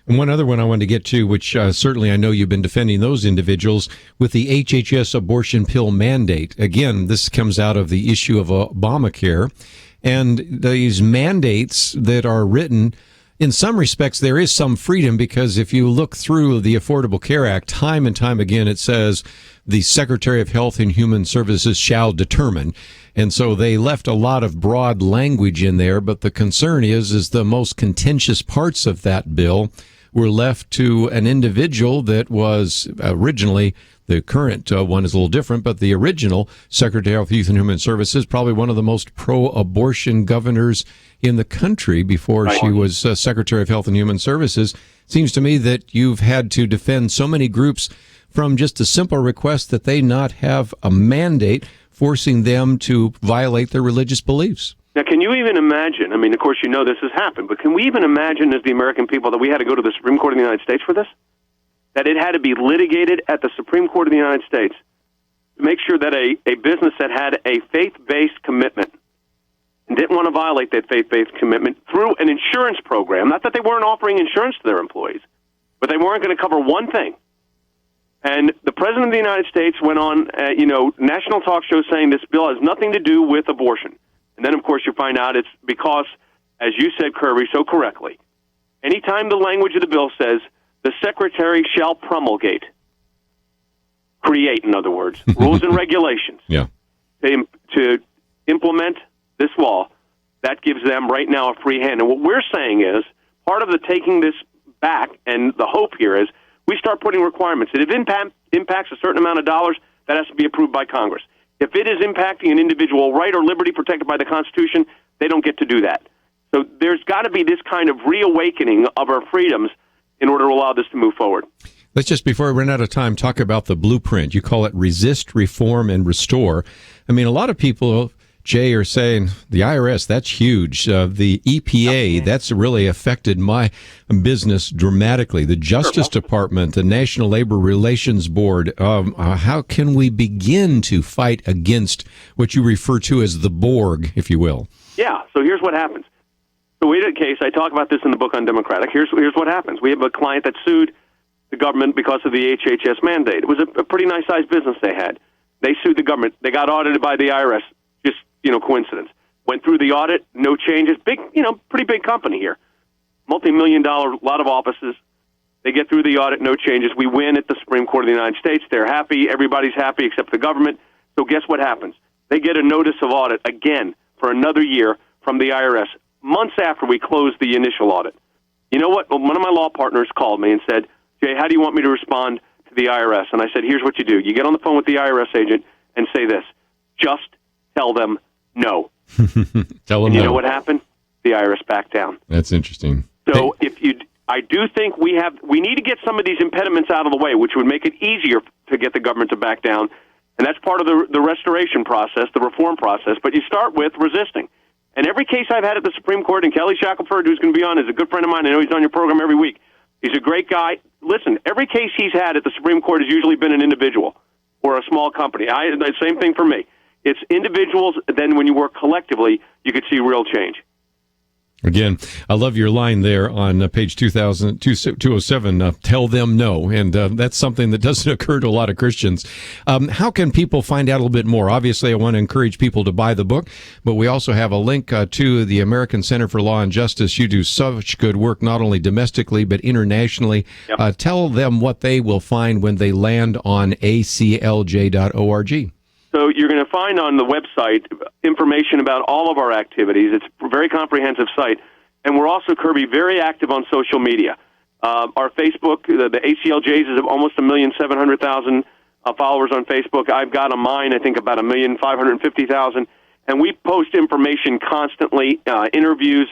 And one other one I wanted to get to, which certainly I know you've been defending those individuals, with the HHS abortion pill mandate. Again, this comes out of the issue of Obamacare. And these mandates that are written, in some respects, there is some freedom, because if you look through the Affordable Care Act, time and time again, it says the Secretary of Health and Human Services shall determine. And so they left a lot of broad language in there. But the concern is the most contentious parts of that bill were left to an individual that was originally, the current one is a little different, but the original Secretary of Health and Human Services, probably one of the most pro-abortion governors in the country before she was Secretary of Health and Human Services. Seems to me that you've had to defend so many groups from just a simple request that they not have a mandate forcing them to violate their religious beliefs. Now, can you even imagine, I mean, of course you know this has happened, but can we even imagine as the American people that we had to go to the Supreme Court of the United States for this? That it had to be litigated at the Supreme Court of the United States to make sure that a business that had a faith-based commitment and didn't want to violate that faith-based commitment through an insurance program, not that they weren't offering insurance to their employees, but they weren't going to cover one thing. And the President of the United States went on, national talk shows saying this bill has nothing to do with abortion. And then, of course, you find out it's because, as you said, Kirby, so correctly, anytime the language of the bill says the Secretary shall promulgate, create, in other words, rules and regulations to implement this law, that gives them right now a free hand. And what we're saying is part of the taking this back, and the hope here is we start putting requirements. And if it impacts a certain amount of dollars, that has to be approved by Congress. If it is impacting an individual right or liberty protected by the Constitution, they don't get to do that. So there's got to be this kind of reawakening of our freedoms in order to allow this to move forward. Let's just, before we run out of time, talk about the blueprint. You call it resist, reform, and restore. I mean, a lot of people, Jay, are saying the IRS, that's huge. The EPA, that's really affected my business dramatically. The Justice Department, the National Labor Relations Board. How can we begin to fight against what you refer to as the Borg, if you will? Yeah, so here's what happens. So we had a case, I talk about this in the book Undemocratic. Here's what happens. We have a client that sued the government because of the HHS mandate. It was a pretty nice-sized business they had. They sued the government. They got audited by the IRS. Just, coincidence. Went through the audit, no changes. Big, pretty big company here. Multi-million-dollar, lot of offices. They get through the audit, no changes. We win at the Supreme Court of the United States. They're happy. Everybody's happy except the government. So guess what happens? They get a notice of audit again for another year from the IRS, months after we closed the initial audit. You know what? One of my law partners called me and said, Jay, how do you want me to respond to the IRS? And I said, here's what you do. You get on the phone with the IRS agent and say this: just tell them no. Tell them and you no. know what happened? The IRS backed down. That's interesting. So I do think we need to get some of these impediments out of the way, which would make it easier to get the government to back down. And that's part of the restoration process, the reform process. But you start with resisting. And every case I've had at the Supreme Court, and Kelly Shackelford, who's going to be on, is a good friend of mine. I know he's on your program every week. He's a great guy. Listen, every case he's had at the Supreme Court has usually been an individual or a small company. The same thing for me. It's individuals, then when you work collectively, you could see real change. Again, I love your line there on page 207, tell them no. And that's something that doesn't occur to a lot of Christians. How can people find out a little bit more? Obviously, I want to encourage people to buy the book, but we also have a link to the American Center for Law and Justice. You do such good work, not only domestically, but internationally. Yep. Tell them what they will find when they land on aclj.org. So you're going to find on the website information about all of our activities. It's a very comprehensive site. And we're also, Kirby, very active on social media. Our Facebook, the ACLJs, is almost 1,700,000 followers on Facebook. I've got on mine, I think, about 1,550,000. And we post information constantly, interviews,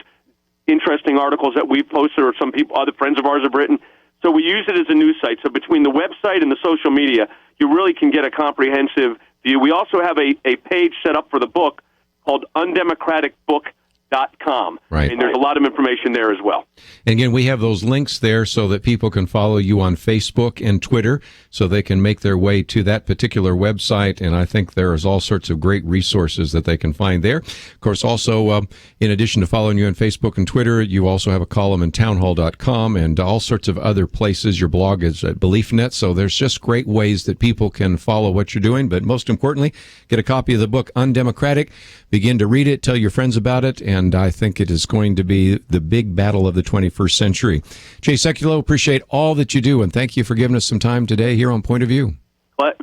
interesting articles that we've posted or some people, other friends of ours have written. So we use it as a news site. So between the website and the social media, you really can get a comprehensive view. We also have a page set up for the book called undemocraticbook.com. Right. And there's a lot of information there as well. And again, we have those links there so that people can follow you on Facebook and Twitter so they can make their way to that particular website. And I think there is all sorts of great resources that they can find there. Of course, also, in addition to following you on Facebook and Twitter, you also have a column in townhall.com and all sorts of other places. Your blog is at BeliefNet. So there's just great ways that people can follow what you're doing. But most importantly, get a copy of the book, Undemocratic. Begin to read it, tell your friends about it, and I think it is going to be the big battle of the 21st century. Jay Sekulow, appreciate all that you do, and thank you for giving us some time today here on Point of View.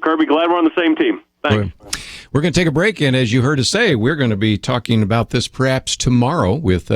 Kirby, glad we're on the same team. Thanks. We're going to take a break, and as you heard us say, we're going to be talking about this perhaps tomorrow with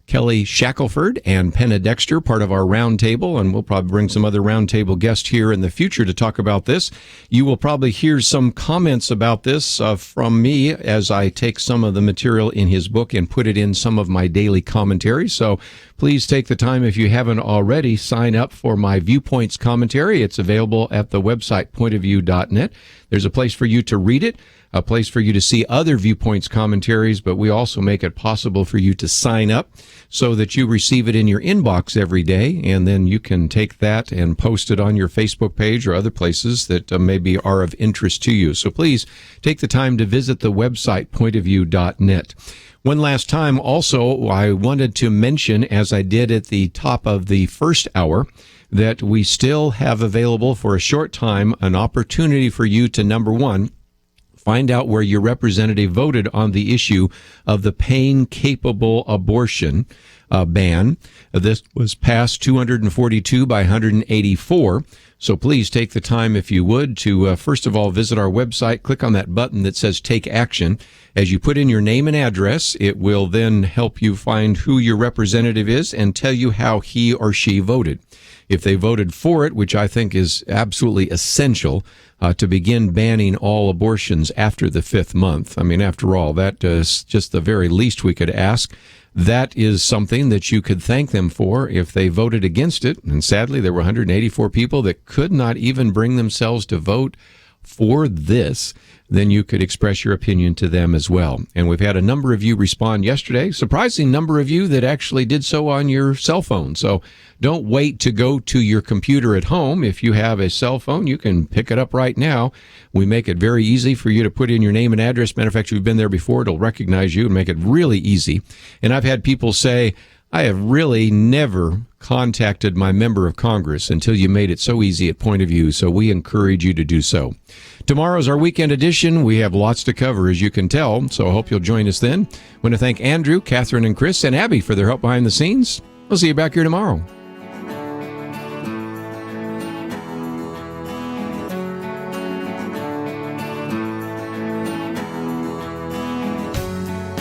Kelly Shackelford and Penna Dexter, part of our roundtable, and we'll probably bring some other roundtable guests here in the future to talk about this. You will probably hear some comments about this from me as I take some of the material in his book and put it in some of my daily commentary. So please take the time, if you haven't already, sign up for my Viewpoints commentary. It's available at the website pointofview.net. There's a place for you to read it, a place for you to see other Viewpoints commentaries, but we also make it possible for you to sign up so that you receive it in your inbox every day, and then you can take that and post it on your Facebook page or other places that maybe are of interest to you. So please take the time to visit the website pointofview.net. One last time, also, I wanted to mention, as I did at the top of the first hour, that we still have available for a short time an opportunity for you to, number one, find out where your representative voted on the issue of the pain-capable abortion ban. This was passed 242 by 184. So please take the time, if you would, to first of all visit our website, click on that button that says Take Action. As you put in your name and address, it will then help you find who your representative is and tell you how he or she voted. If they voted for it, which I think is absolutely essential, to begin banning all abortions after the 5th month. I mean, after all, that is just the very least we could ask. That is something that you could thank them for if they voted against it. And sadly, there were 184 people that could not even bring themselves to vote for this. Then you could express your opinion to them as well. And we've had a number of you respond yesterday, surprising number of you that actually did so on your cell phone. So don't wait to go to your computer at home. If you have a cell phone, you can pick it up right now. We make it very easy for you to put in your name and address. Matter of fact, you've been there before. It'll recognize you and make it really easy. And I've had people say, I have really never contacted my member of Congress until you made it so easy at Point of View, so we encourage you to do so. Tomorrow's our weekend edition. We have lots to cover, as you can tell, so I hope you'll join us then. I want to thank Andrew, Catherine, and Chris, and Abby for their help behind the scenes. We'll see you back here tomorrow.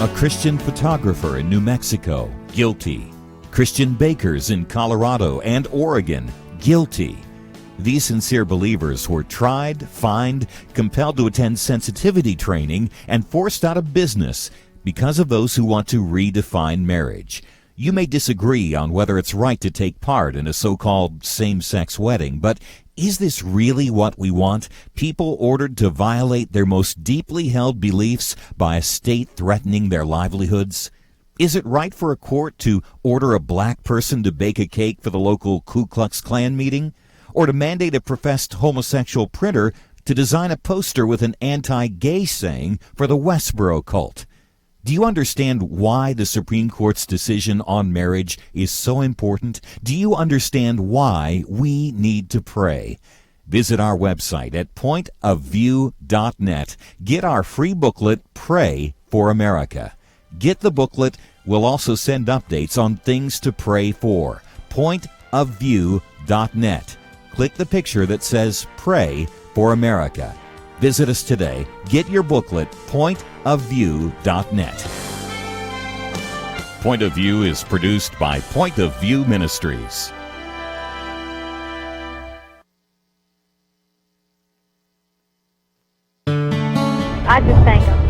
A Christian photographer in New Mexico, guilty. Christian bakers in Colorado and Oregon, guilty. These sincere believers were tried, fined, compelled to attend sensitivity training, and forced out of business because of those who want to redefine marriage. You may disagree on whether it's right to take part in a so-called same-sex wedding, but is this really what we want? People ordered to violate their most deeply held beliefs by a state threatening their livelihoods? Is it right for a court to order a black person to bake a cake for the local Ku Klux Klan meeting? Or to mandate a professed homosexual printer to design a poster with an anti-gay saying for the Westboro cult? Do you understand why the Supreme Court's decision on marriage is so important? Do you understand why we need to pray? Visit our website at pointofview.net. Get our free booklet, Pray for America. Get the booklet. We'll also send updates on things to pray for. Pointofview.net. Click the picture that says Pray for America. Visit us today. Get your booklet, pointofview.net. Point of View is produced by Point of View Ministries. I just think